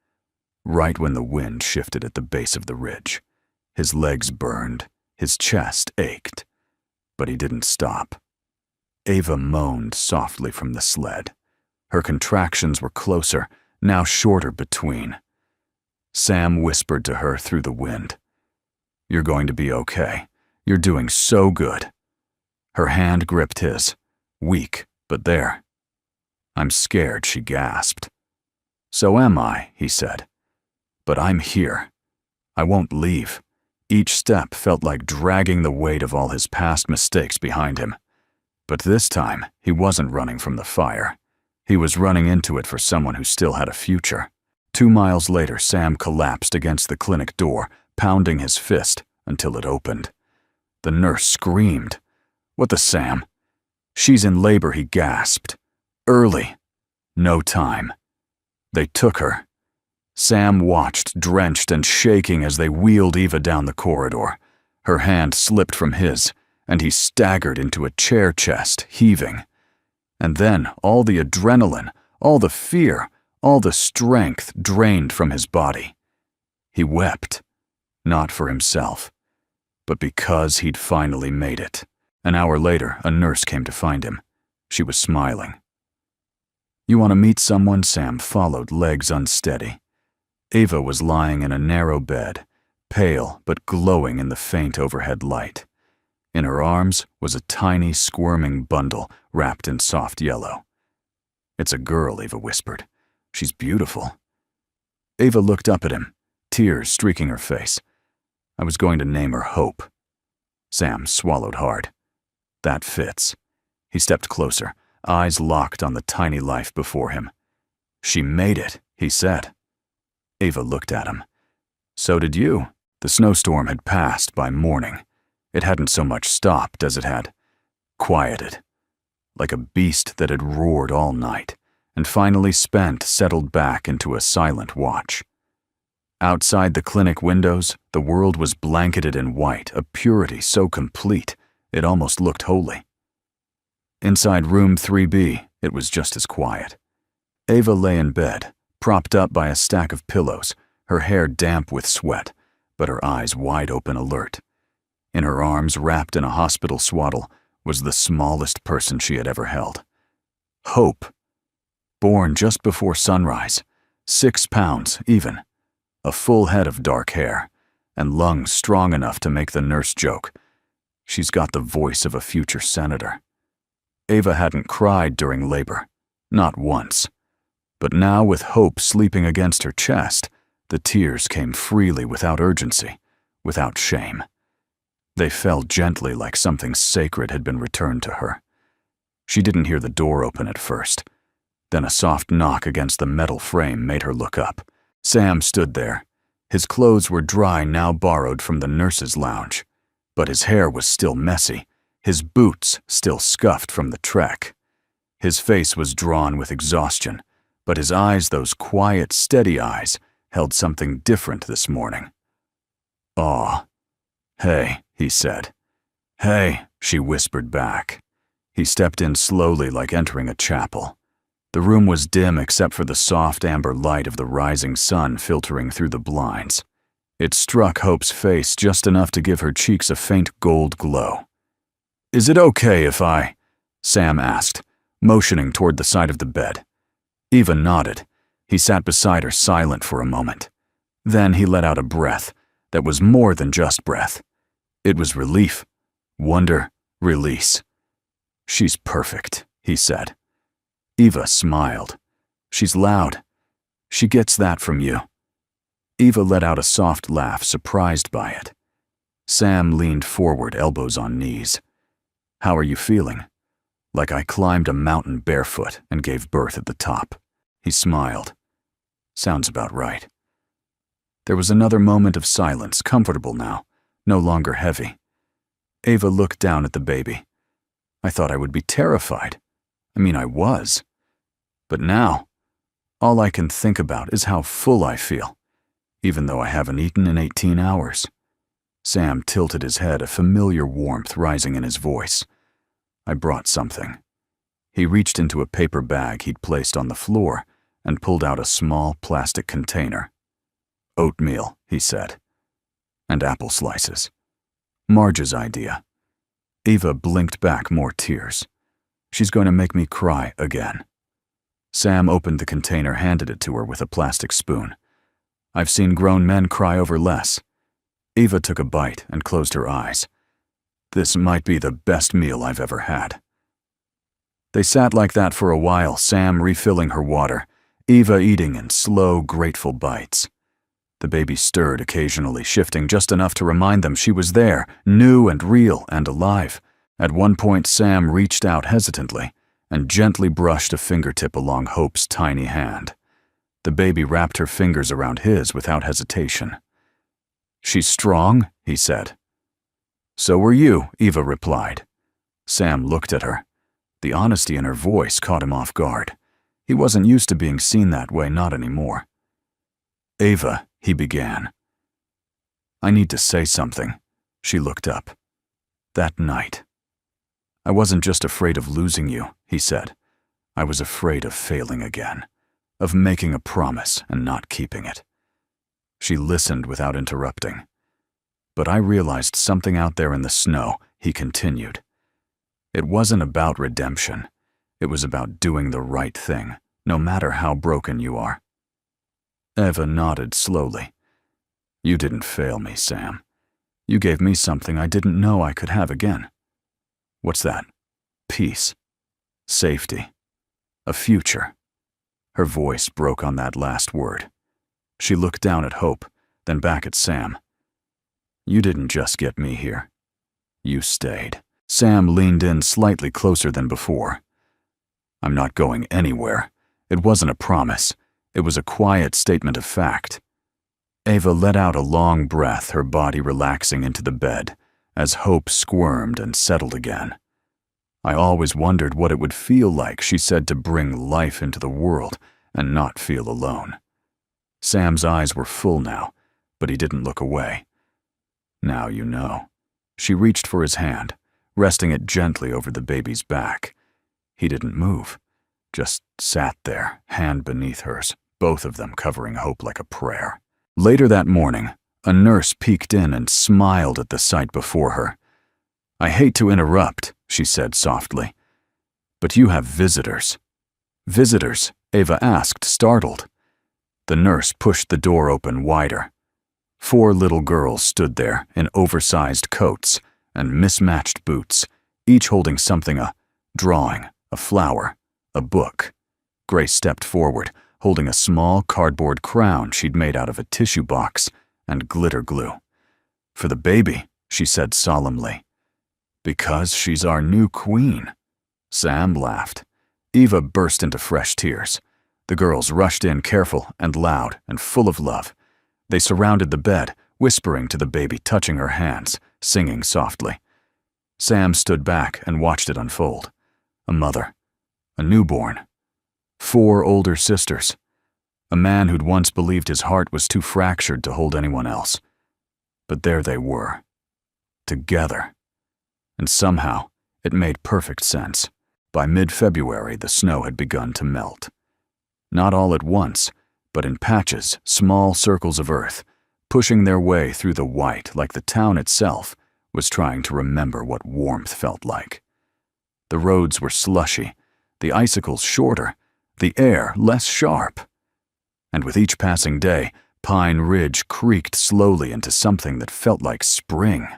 [SPEAKER 1] Right when the wind shifted at the base of the ridge, his legs burned, his chest ached, but he didn't stop. Ava moaned softly from the sled. Her contractions were closer, now shorter between. Sam whispered to her through the wind. "You're going to be okay. You're doing so good." Her hand gripped his, weak, but there. "I'm scared," she gasped. "So am I," he said. "But I'm here. I won't leave." Each step felt like dragging the weight of all his past mistakes behind him. But this time, he wasn't running from the fire. He was running into it for someone who still had a future. 2 miles later, Sam collapsed against the clinic door, pounding his fist until it opened. The nurse screamed. "What the Sam?" "She's in labor," he gasped. "Early. No time." They took her. Sam watched, drenched and shaking, as they wheeled Eva down the corridor. Her hand slipped from his, and he staggered into a chair chest, heaving. And then all the adrenaline, all the fear, all the strength drained from his body. He wept, not for himself, but because he'd finally made it. An hour later, a nurse came to find him. She was smiling. "You want to meet someone?" Sam followed, legs unsteady. Ava was lying in a narrow bed, pale but glowing in the faint overhead light. In her arms was a tiny, squirming bundle wrapped in soft yellow. "It's a girl," Ava whispered. "She's beautiful." Ava looked up at him, tears streaking her face. "I was going to name her Hope." Sam swallowed hard. "That fits." He stepped closer, eyes locked on the tiny life before him. "She made it," he said. Ava looked at him. So did you. The snowstorm had passed by morning. It hadn't so much stopped as it had quieted, like a beast that had roared all night, and finally spent settled back into a silent watch. Outside the clinic windows, the world was blanketed in white, a purity so complete it almost looked holy. Inside room 3B, it was just as quiet. Ava lay in bed, propped up by a stack of pillows, her hair damp with sweat, but her eyes wide open, alert. In her arms, wrapped in a hospital swaddle, was the smallest person she had ever held. Hope. Born just before sunrise, 6 pounds even, a full head of dark hair, and lungs strong enough to make the nurse joke. "She's got the voice of a future senator." Ava hadn't cried during labor, not once. But now, with Hope sleeping against her chest, the tears came freely, without urgency, without shame. They fell gently like something sacred had been returned to her. She didn't hear the door open at first. Then a soft knock against the metal frame made her look up. Sam stood there. His clothes were dry, now borrowed from the nurse's lounge. But his hair was still messy, his boots still scuffed from the trek. His face was drawn with exhaustion, but his eyes, those quiet, steady eyes, held something different this morning. "Aw." "Hey," he said. "Hey," she whispered back. He stepped in slowly like entering a chapel. The room was dim except for the soft amber light of the rising sun filtering through the blinds. It struck Hope's face just enough to give her cheeks a faint gold glow. "Is it okay if I?" Sam asked, motioning toward the side of the bed. Eva nodded. He sat beside her silent for a moment. Then he let out a breath that was more than just breath. It was relief, wonder, release. "She's perfect," he said. Eva smiled. "She's loud. She gets that from you." Eva let out a soft laugh, surprised by it. Sam leaned forward, elbows on knees. "How are you feeling?" "Like I climbed a mountain barefoot and gave birth at the top." He smiled. "Sounds about right." There was another moment of silence, comfortable now, no longer heavy. Eva looked down at the baby. "I thought I would be terrified. I mean, I was. But now, all I can think about is how full I feel, even though I haven't eaten in 18 hours. Sam tilted his head, a familiar warmth rising in his voice. "I brought something." He reached into a paper bag he'd placed on the floor and pulled out a small plastic container. "Oatmeal," he said. "And apple slices. Marge's idea." Eva blinked back more tears. "She's going to make me cry again." Sam opened the container, handed it to her with a plastic spoon. "I've seen grown men cry over less." Eva took a bite and closed her eyes. "This might be the best meal I've ever had." They sat like that for a while, Sam refilling her water, Eva eating in slow, grateful bites. The baby stirred occasionally, shifting just enough to remind them she was there, new and real and alive. At one point, Sam reached out hesitantly and gently brushed a fingertip along Hope's tiny hand. The baby wrapped her fingers around his without hesitation. "She's strong," he said. "So are you," Eva replied. Sam looked at her. The honesty in her voice caught him off guard. He wasn't used to being seen that way, not anymore. "Eva," he began. "I need to say something." She looked up. "That night. I wasn't just afraid of losing you," he said. "I was afraid of failing again, of making a promise and not keeping it." She listened without interrupting. "But I realized something out there in the snow," he continued. "It wasn't about redemption. It was about doing the right thing, no matter how broken you are." Eva nodded slowly. "You didn't fail me, Sam. You gave me something I didn't know I could have again." "What's that?" "Peace. Safety. A future." Her voice broke on that last word. She looked down at Hope, then back at Sam. "You didn't just get me here. You stayed." Sam leaned in slightly closer than before. "I'm not going anywhere." It wasn't a promise. It was a quiet statement of fact. Eva let out a long breath, her body relaxing into the bed, as Hope squirmed and settled again. "I always wondered what it would feel like," she said, "to bring life into the world and not feel alone." Sam's eyes were full now, but he didn't look away. "Now you know." She reached for his hand, resting it gently over the baby's back. He didn't move, just sat there, hand beneath hers, both of them covering Hope like a prayer. Later that morning, a nurse peeked in and smiled at the sight before her. "I hate to interrupt," she said softly, "but you have visitors." "Visitors?" Eva asked, startled. The nurse pushed the door open wider. 4 little girls stood there in oversized coats and mismatched boots, each holding something, a drawing, a flower, a book. Grace stepped forward, holding a small cardboard crown she'd made out of a tissue box and glitter glue. "For the baby," she said solemnly. Because she's our new queen. Sam laughed. Eva burst into fresh tears. The girls rushed in careful and loud and full of love. They surrounded the bed, whispering to the baby, touching her hands, singing softly. Sam stood back and watched it unfold. A mother, a newborn, 4 older sisters, a man who'd once believed his heart was too fractured to hold anyone else. But there they were, together. And somehow, it made perfect sense. By mid-February, the snow had begun to melt. Not all at once, but in patches, small circles of earth, pushing their way through the white like the town itself was trying to remember what warmth felt like. The roads were slushy, the icicles shorter, the air less sharp. And with each passing day, Pine Ridge creaked slowly into something that felt like spring.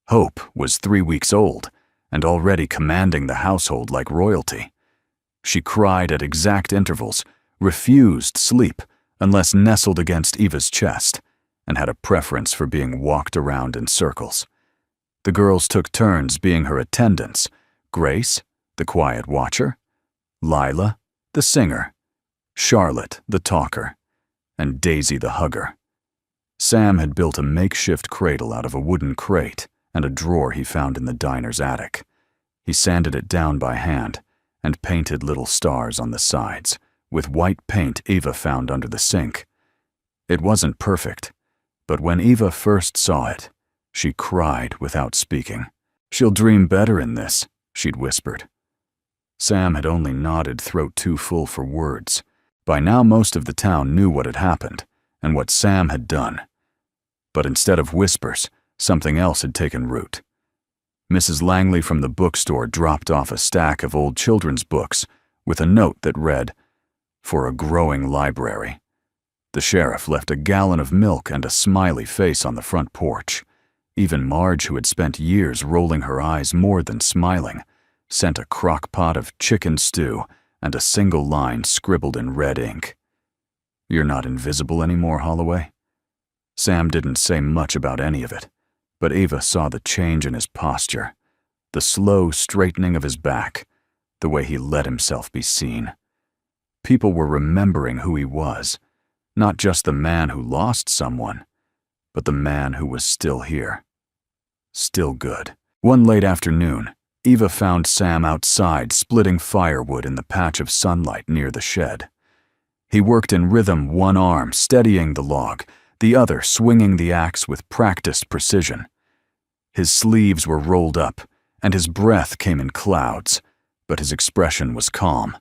[SPEAKER 1] Hope was 3 weeks old and already commanding the household like royalty. She cried at exact intervals, refused sleep unless nestled against Eva's chest, and had a preference for being walked around in circles. The girls took turns being her attendants: Grace, the quiet watcher; Lila, the singer; Charlotte, the talker; and Daisy, the hugger. Sam had built a makeshift cradle out of a wooden crate and a drawer he found in the diner's attic. He sanded it down by hand and painted little stars on the sides, with white paint Eva found under the sink. It wasn't perfect, but when Eva first saw it, she cried without speaking. "She'll dream better in this," she'd whispered. Sam had only nodded, throat too full for words. By now most of the town knew what had happened and what Sam had done. But instead of whispers, something else had taken root. Mrs. Langley from the bookstore dropped off a stack of old children's books with a note that read, "For a growing library." The sheriff left a gallon of milk and a smiley face on the front porch. Even Marge, who had spent years rolling her eyes more than smiling, sent a crock pot of chicken stew and a single line scribbled in red ink. "You're not invisible anymore, Holloway." Sam didn't say much about any of it, but Eva saw the change in his posture, the slow straightening of his back, the way he let himself be seen. People were remembering who he was, not just the man who lost someone, but the man who was still here. Still good. One late afternoon, Eva found Sam outside splitting firewood in the patch of sunlight near the shed. He worked in rhythm, one arm steadying the log, the other swinging the axe with practiced precision. His sleeves were rolled up, and his breath came in clouds, but his expression was calm.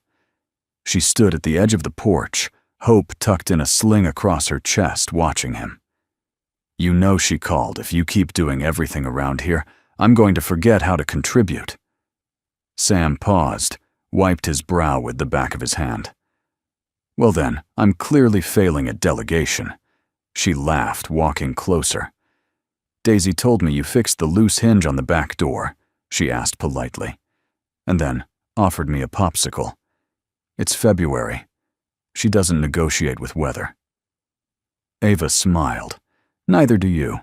[SPEAKER 1] She stood at the edge of the porch, hope tucked in a sling across her chest, watching him. "You know," she called, "if you keep doing everything around here, I'm going to forget how to contribute." Sam paused, wiped his brow with the back of his hand. "Well then, I'm clearly failing at delegation." She laughed, walking closer. "Daisy told me you fixed the loose hinge on the back door," she asked politely, and then offered me a popsicle. "It's February. She doesn't negotiate with weather." Eva smiled. "Neither do you."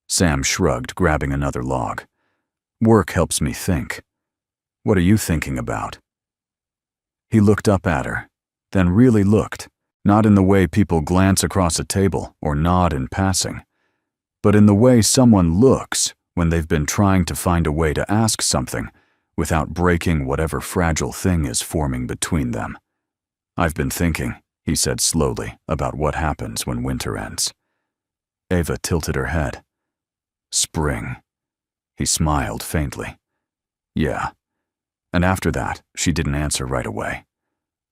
[SPEAKER 1] Sam shrugged, grabbing another log. "Work helps me think. What are you thinking about?" He looked up at her, then really looked, not in the way people glance across a table or nod in passing, but in the way someone looks when they've been trying to find a way to ask something without breaking whatever fragile thing is forming between them. "I've been thinking," he said slowly, "about what happens when winter ends." Eva tilted her head. "Spring." He smiled faintly. "Yeah." And after that, she didn't answer right away.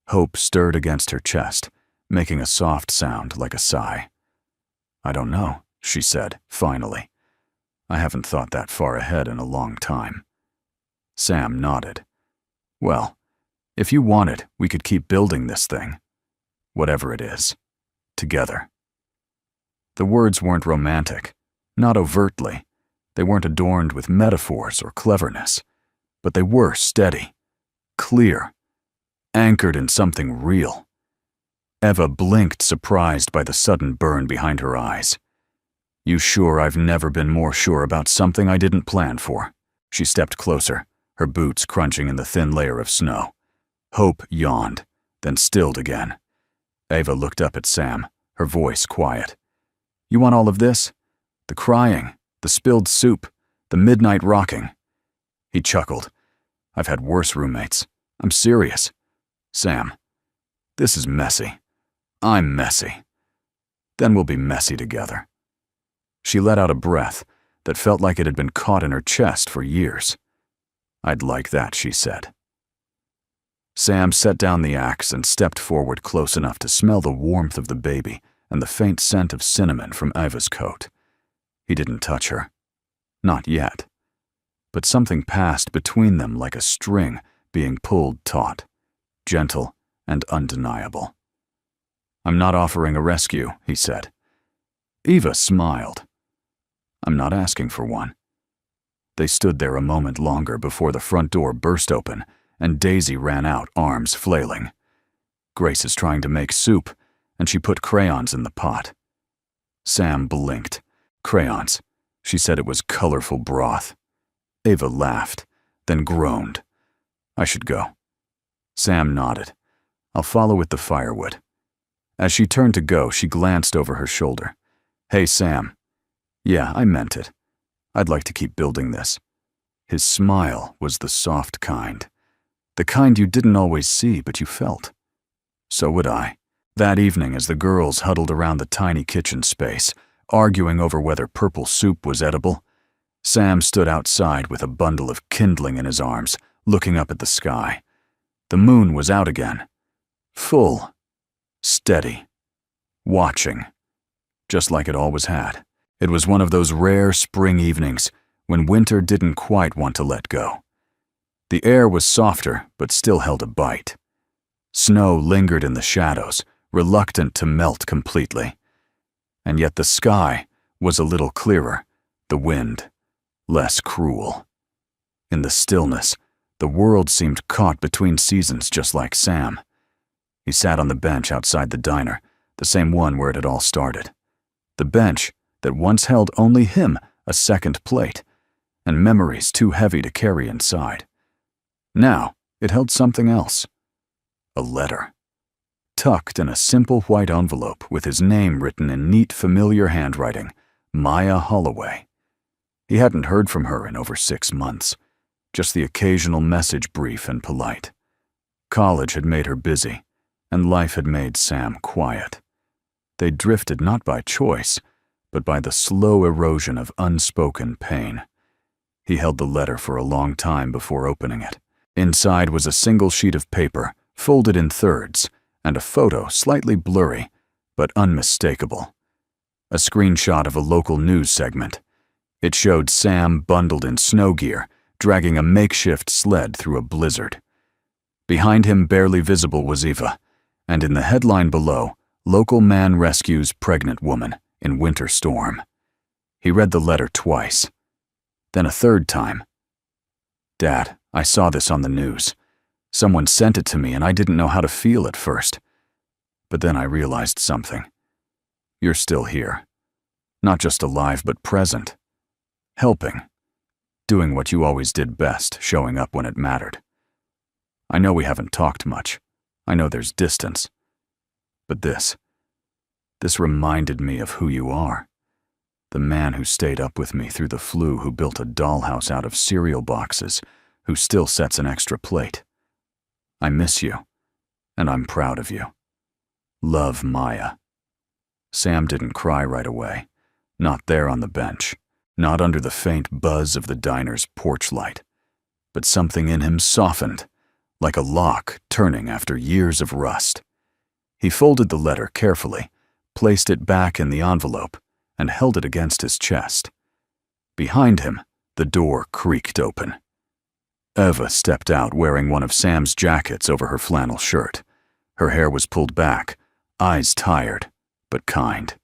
[SPEAKER 1] Hope stirred against her chest, making a soft sound like a sigh. "I don't know," she said, finally. "I haven't thought that far ahead in a long time." Sam nodded. "Well, if you want it, we could keep building this thing. Whatever it is. Together." The words weren't romantic, not overtly. They weren't adorned with metaphors or cleverness, but they were steady, clear, anchored in something real. Eva blinked, surprised by the sudden burn behind her eyes. You sure I've never been more sure about something I didn't plan for? She stepped closer, her boots crunching in the thin layer of snow. Hope yawned, then stilled again. Ava looked up at Sam, her voice quiet. You want all of this? The crying, the spilled soup, the midnight rocking. He chuckled. I've had worse roommates. I'm serious. Sam, this is messy. I'm messy. Then we'll be messy together. She let out a breath that felt like it had been caught in her chest for years. I'd like that, she said. Sam set down the axe and stepped forward close enough to smell the warmth of the baby and the faint scent of cinnamon from Ava's coat. He didn't touch her. Not yet. But something passed between them like a string being pulled taut, gentle and undeniable. I'm not offering a rescue, he said. Eva smiled. I'm not asking for one. They stood there a moment longer before the front door burst open and Daisy ran out, arms flailing. Grace is trying to make soup, and she put crayons in the pot. Sam blinked. Crayons. She said it was colorful broth. Ava laughed, then groaned. I should go. Sam nodded. I'll follow with the firewood. As she turned to go, she glanced over her shoulder. Hey, Sam. Yeah, I meant it. I'd like to keep building this. His smile was the soft kind. The kind you didn't always see, but you felt. So would I. That evening, as the girls huddled around the tiny kitchen space, arguing over whether purple soup was edible, Sam stood outside with a bundle of kindling in his arms, looking up at the sky. The moon was out again. Full. Steady. Watching. Just like it always had. It was one of those rare spring evenings when winter didn't quite want to let go. The air was softer, but still held a bite. Snow lingered in the shadows, reluctant to melt completely. And yet the sky was a little clearer, the wind less cruel. In the stillness, the world seemed caught between seasons just like Sam. He sat on the bench outside the diner, the same one where it had all started. The bench that once held only him a second plate, and memories too heavy to carry inside. Now, it held something else. A letter. Tucked in a simple white envelope with his name written in neat, familiar handwriting, Maya Holloway. He hadn't heard from her in over 6 months, just the occasional message brief and polite. College had made her busy, and life had made Sam quiet. They drifted not by choice, but by the slow erosion of unspoken pain. He held the letter for a long time before opening it. Inside was a single sheet of paper, folded in thirds, and a photo slightly blurry, but unmistakable. A screenshot of a local news segment. It showed Sam bundled in snow gear, dragging a makeshift sled through a blizzard. Behind him, barely visible, was Eva, and in the headline below, local man rescues pregnant woman in winter storm. He read the letter twice, then a third time. Dad, I saw this on the news. Someone sent it to me and I didn't know how to feel at first. But then I realized something. You're still here. Not just alive, but present. Helping. Doing what you always did best, showing up when it mattered. I know we haven't talked much. I know there's distance. But this reminded me of who you are. The man who stayed up with me through the flu, who built a dollhouse out of cereal boxes, who still sets an extra plate. I miss you, and I'm proud of you. Love, Maya. Sam didn't cry right away. Not there on the bench. Not under the faint buzz of the diner's porch light. But something in him softened, like a lock turning after years of rust. He folded the letter carefully, placed it back in the envelope, and held it against his chest. Behind him, the door creaked open. Eva stepped out wearing one of Sam's jackets over her flannel shirt. Her hair was pulled back, eyes tired, but kind.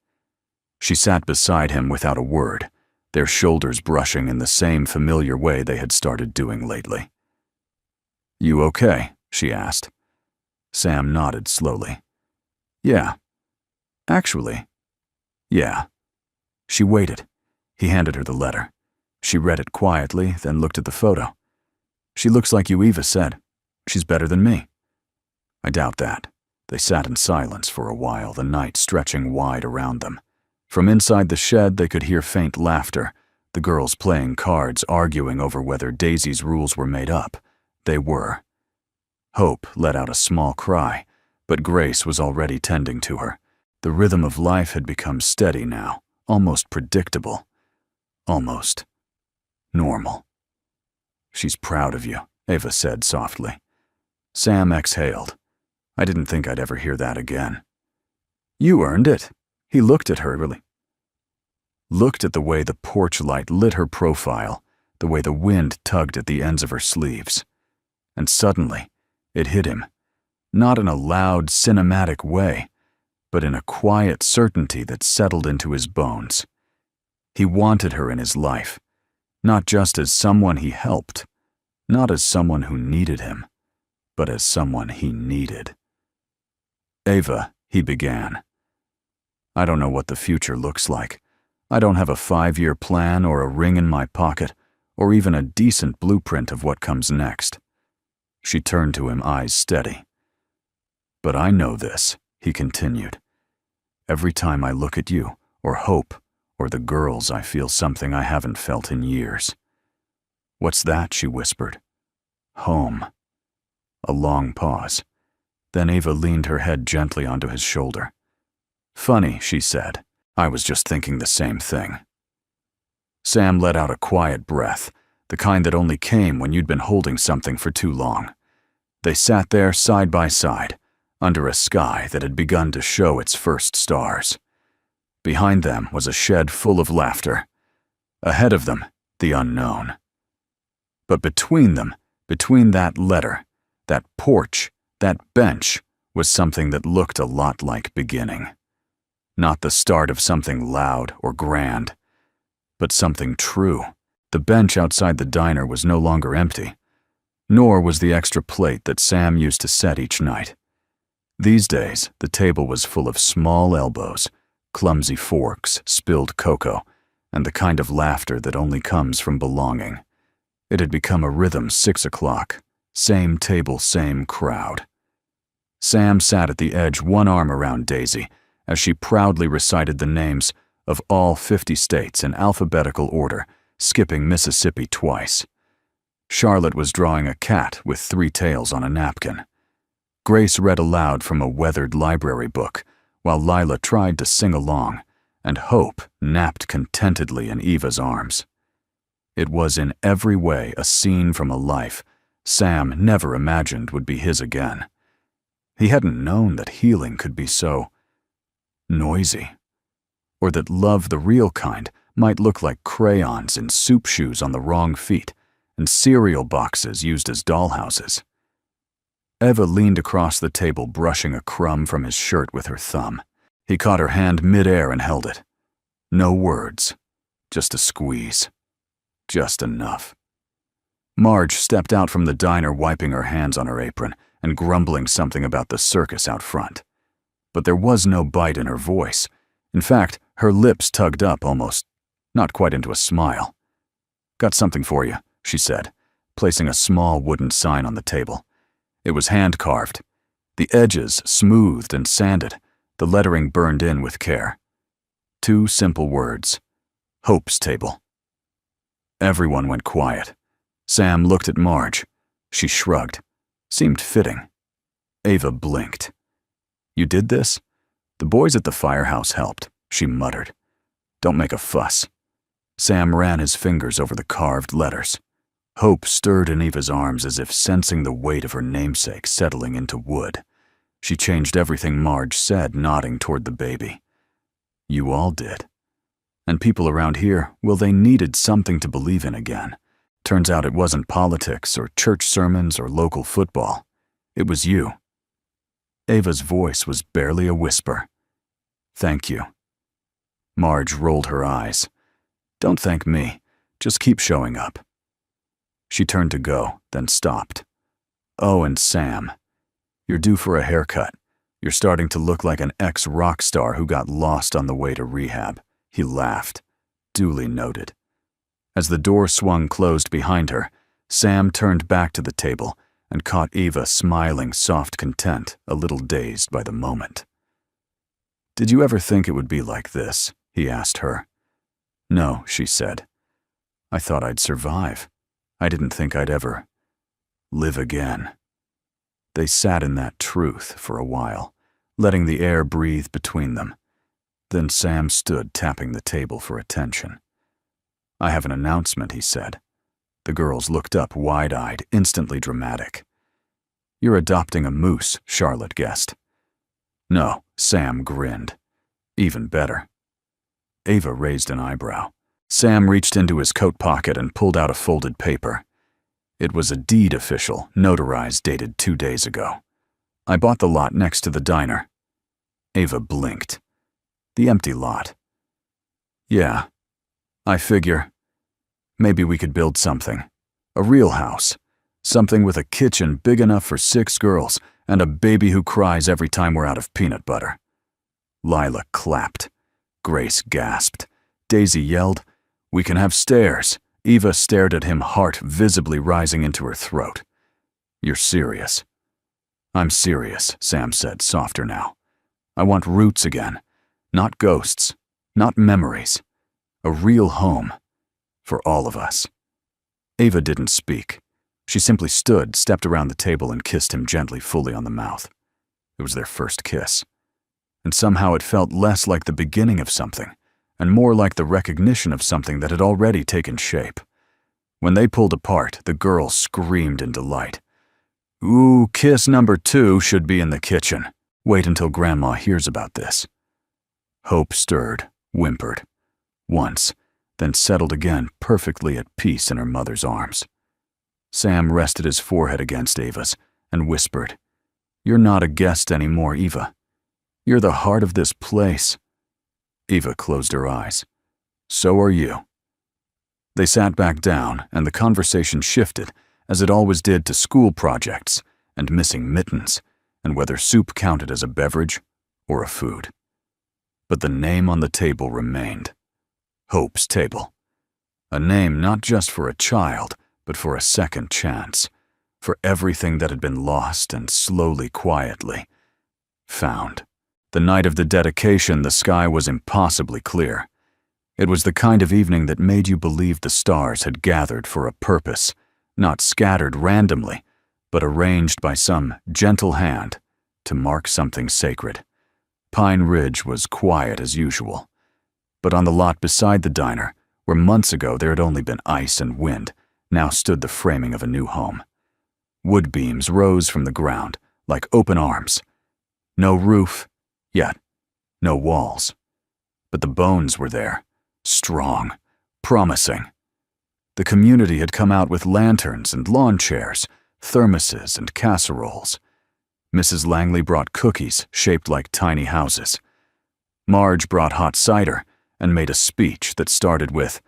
[SPEAKER 1] She sat beside him without a word, their shoulders brushing in the same familiar way they had started doing lately. You okay? She asked. Sam nodded slowly. Yeah. Actually, yeah. She waited. He handed her the letter. She read it quietly, then looked at the photo. "She looks like you," Eva said. "She's better than me." "I doubt that." They sat in silence for a while, the night stretching wide around them. From inside the shed, they could hear faint laughter, the girls playing cards, arguing over whether Daisy's rules were made up. They were. Hope let out a small cry, but Grace was already tending to her. The rhythm of life had become steady now, almost predictable, almost normal. "She's proud of you," Eva said softly. Sam exhaled. "I didn't think I'd ever hear that again." "You earned it." He looked at her, looked at the way the porch light lit her profile, the way the wind tugged at the ends of her sleeves. And suddenly, it hit him, not in a loud, cinematic way, but in a quiet certainty that settled into his bones. He wanted her in his life, not just as someone he helped, not as someone who needed him, but as someone he needed. "Eva," he began, "I don't know what the future looks like. I don't have a 5-year plan or a ring in my pocket, or even a decent blueprint of what comes next." She turned to him, eyes steady. "But I know this," he continued. "Every time I look at you, or Hope, or the girls, I feel something I haven't felt in years." "What's that?" she whispered. "Home." A long pause. Then Eva leaned her head gently onto his shoulder. "Funny," she said. "I was just thinking the same thing." Sam let out a quiet breath, the kind that only came when you'd been holding something for too long. They sat there side by side, under a sky that had begun to show its first stars. Behind them was a shed full of laughter. Ahead of them, the unknown. But between them, between that letter, that porch, that bench, was something that looked a lot like beginning. Not the start of something loud or grand, but something true. The bench outside the diner was no longer empty, nor was the extra plate that Sam used to set each night. These days, the table was full of small elbows, clumsy forks, spilled cocoa, and the kind of laughter that only comes from belonging. It had become a rhythm. 6 o'clock. Same table, same crowd. Sam sat at the edge, one arm around Daisy, as she proudly recited the names of all 50 states in alphabetical order, skipping Mississippi twice. Charlotte was drawing a cat with 3 tails on a napkin. Grace read aloud from a weathered library book, while Lila tried to sing along, and Hope napped contentedly in Eva's arms. It was in every way a scene from a life Sam never imagined would be his again. He hadn't known that healing could be so noisy, or that love, the real kind, might look like crayons in soup shoes on the wrong feet and cereal boxes used as dollhouses. Eva leaned across the table, brushing a crumb from his shirt with her thumb. He caught her hand mid-air and held it. No words, just a squeeze. Just enough. Marge stepped out from the diner, wiping her hands on her apron and grumbling something about the circus out front. But there was no bite in her voice. In fact, her lips tugged up almost, not quite into a smile. "Got something for you," she said, placing a small wooden sign on the table. It was hand-carved, the edges smoothed and sanded, the lettering burned in with care. 2 simple words: Hope's Table. Everyone went quiet. Sam looked at Marge. She shrugged. Seemed fitting. Eva blinked. "You did this?" "The boys at the firehouse helped," she muttered. "Don't make a fuss." Sam ran his fingers over the carved letters. Hope stirred in Eva's arms as if sensing the weight of her namesake settling into wood. She changed everything Marge said, nodding toward the baby. "You all did. And people around here, well, they needed something to believe in again. Turns out it wasn't politics or church sermons or local football. It was you." Ava's voice was barely a whisper. "Thank you." Marge rolled her eyes. "Don't thank me. Just keep showing up." She turned to go, then stopped. "Oh, and Sam, you're due for a haircut. You're starting to look like an ex-rock star who got lost on the way to rehab," He laughed. Duly noted. As the door swung closed behind her, Sam turned back to the table and caught Eva smiling soft content, a little dazed by the moment. "Did you ever think it would be like this?" he asked her. "No," she said. "I thought I'd survive. I didn't think I'd ever live again." They sat in that truth for a while, letting the air breathe between them. Then Sam stood, tapping the table for attention. "I have an announcement," he said. The girls looked up, wide-eyed, instantly dramatic. "You're adopting a moose," Charlotte guessed. "No," Sam grinned. "Even better." Eva raised an eyebrow. Sam reached into his coat pocket and pulled out a folded paper. It was a deed official, notarized, dated 2 days ago. "I bought the lot next to the diner." Eva blinked. "The empty lot?" "Yeah. I figure maybe we could build something. A real house. Something with a kitchen big enough for 6 girls and a baby who cries every time we're out of peanut butter." Lila clapped. Grace gasped. Daisy yelled, "We can have stairs." Eva stared at him, heart visibly rising into her throat. "You're serious?" "I'm serious," Sam said, softer now. "I want roots again. Not ghosts. Not memories. A real home. For all of us." Eva didn't speak. She simply stood, stepped around the table, and kissed him gently, fully on the mouth. It was their first kiss. And somehow it felt less like the beginning of something, and more like the recognition of something that had already taken shape. When they pulled apart, the girl screamed in delight. "Ooh, kiss number 2 should be in the kitchen. Wait until Grandma hears about this." Hope stirred, whimpered. Once, then settled again, perfectly at peace in her mother's arms. Sam rested his forehead against Eva's and whispered, "You're not a guest anymore, Eva. You're the heart of this place." Eva closed her eyes. "So are you." They sat back down, and the conversation shifted, as it always did, to school projects and missing mittens, and whether soup counted as a beverage or a food. But the name on the table remained. Hope's table. A name not just for a child, but for a second chance, for everything that had been lost and slowly, quietly found. The night of the dedication, the sky was impossibly clear. It was the kind of evening that made you believe the stars had gathered for a purpose, not scattered randomly, but arranged by some gentle hand to mark something sacred. Pine Ridge was quiet as usual. But on the lot beside the diner, where months ago there had only been ice and wind, now stood the framing of a new home. Wood beams rose from the ground like open arms. No roof, yet no walls. But the bones were there, strong, promising. The community had come out with lanterns and lawn chairs, thermoses and casseroles. Mrs. Langley brought cookies shaped like tiny houses. Marge brought hot cider and made a speech that started with,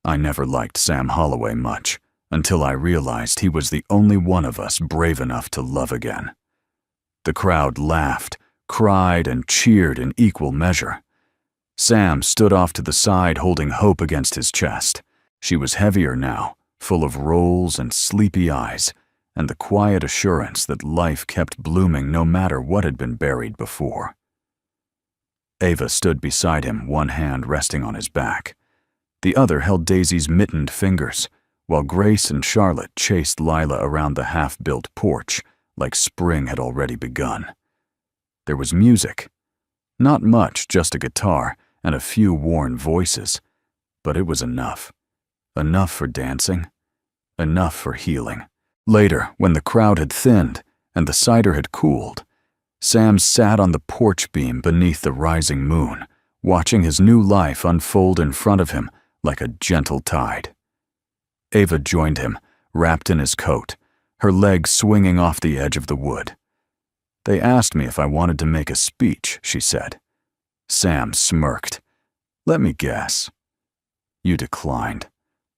[SPEAKER 1] "I never liked Sam Holloway much, until I realized he was the only one of us brave enough to love again." The crowd laughed, cried, and cheered in equal measure. Sam stood off to the side, holding Hope against his chest. She was heavier now, full of rolls and sleepy eyes, and the quiet assurance that life kept blooming no matter what had been buried before. Eva stood beside him, one hand resting on his back. The other held Daisy's mittened fingers, while Grace and Charlotte chased Lila around the half-built porch like spring had already begun. There was music. Not much, just a guitar and a few worn voices, but it was enough. Enough for dancing, enough for healing. Later, when the crowd had thinned and the cider had cooled, Sam sat on the porch beam beneath the rising moon, watching his new life unfold in front of him like a gentle tide. Eva joined him, wrapped in his coat, her legs swinging off the edge of the wood. "They asked me if I wanted to make a speech," she said. Sam smirked. "Let me guess. You declined.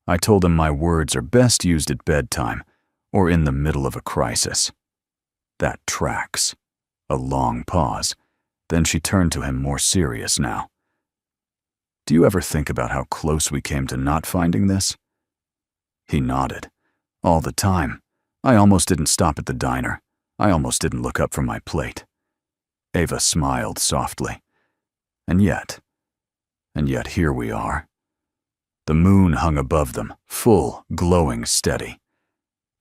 [SPEAKER 1] I told them my words are best used at bedtime or in the middle of a crisis." That tracks. A long pause. Then she turned to him, more serious now. Do you ever think about how close we came to not finding this? He nodded. All the time. I almost didn't stop at the diner. I almost didn't look up from my plate. Ava smiled softly. And yet here we are. The moon hung above them, full, glowing, steady.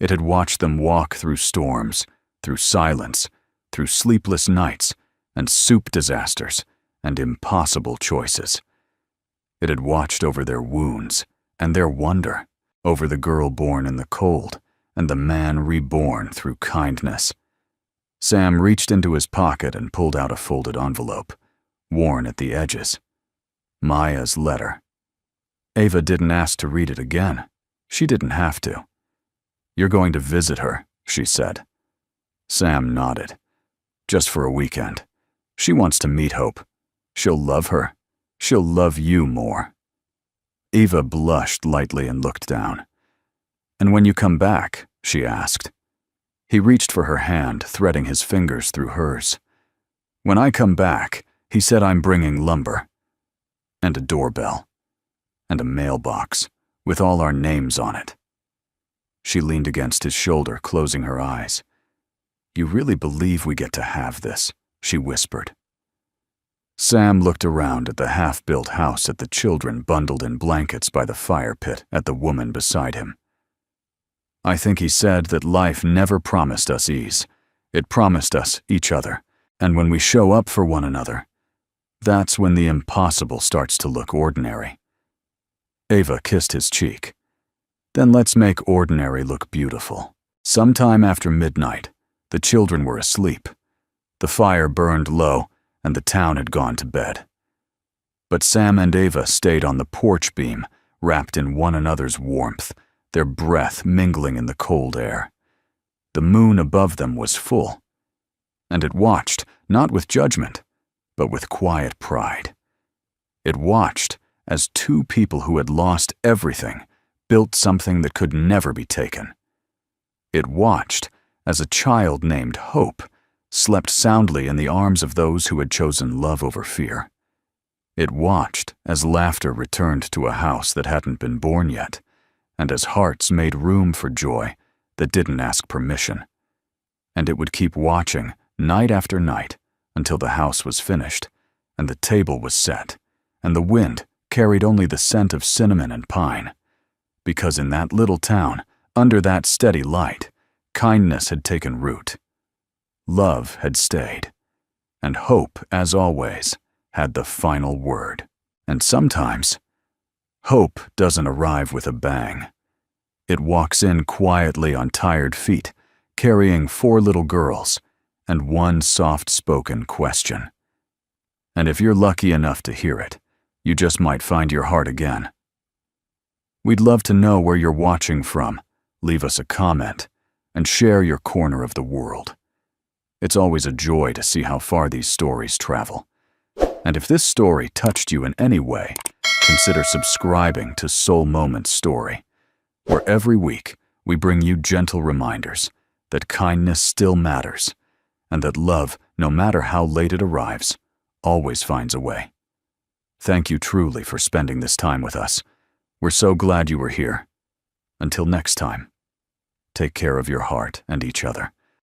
[SPEAKER 1] It had watched them walk through storms, through silence, through sleepless nights, and soup disasters, and impossible choices. It had watched over their wounds, and their wonder, over the girl born in the cold, and the man reborn through kindness. Sam reached into his pocket and pulled out a folded envelope, worn at the edges. Maya's letter. Ava didn't ask to read it again. She didn't have to. You're going to visit her, she said. Sam nodded. Just for a weekend. She wants to meet Hope. She'll love her. She'll love you more. Ava blushed lightly and looked down. And when you come back, she asked. He reached for her hand, threading his fingers through hers. When I come back, he said I'm bringing lumber. And a doorbell. And a mailbox, with all our names on it. She leaned against his shoulder, closing her eyes. You really believe we get to have this, she whispered. Sam looked around at the half-built house, at the children bundled in blankets by the fire pit, at the woman beside him. I think he said that life never promised us ease. It promised us each other, and when we show up for one another, that's when the impossible starts to look ordinary. Ava kissed his cheek. Then let's make ordinary look beautiful. Sometime after midnight, the children were asleep. The fire burned low, and the town had gone to bed. But Sam and Ava stayed on the porch beam, wrapped in one another's warmth, their breath mingling in the cold air. The moon above them was full, and it watched, not with judgment, but with quiet pride. It watched as two people who had lost everything built something that could never be taken. It watched as a child named Hope slept soundly in the arms of those who had chosen love over fear. It watched as laughter returned to a house that hadn't been born yet, and as hearts made room for joy that didn't ask permission. And it would keep watching night after night until the house was finished, and the table was set, and the wind carried only the scent of cinnamon and pine. Because in that little town, under that steady light, kindness had taken root. Love had stayed, and hope, as always, had the final word. And sometimes, hope doesn't arrive with a bang. It walks in quietly on tired feet, carrying 4 little girls and one soft-spoken question. And if you're lucky enough to hear it, you just might find your heart again. We'd love to know where you're watching from. Leave us a comment and share your corner of the world. It's always a joy to see how far these stories travel. And if this story touched you in any way, consider subscribing to Soul Moments Story, where every week we bring you gentle reminders that kindness still matters, and that love, no matter how late it arrives, always finds a way. Thank you truly for spending this time with us. We're so glad you were here. Until next time, take care of your heart and each other.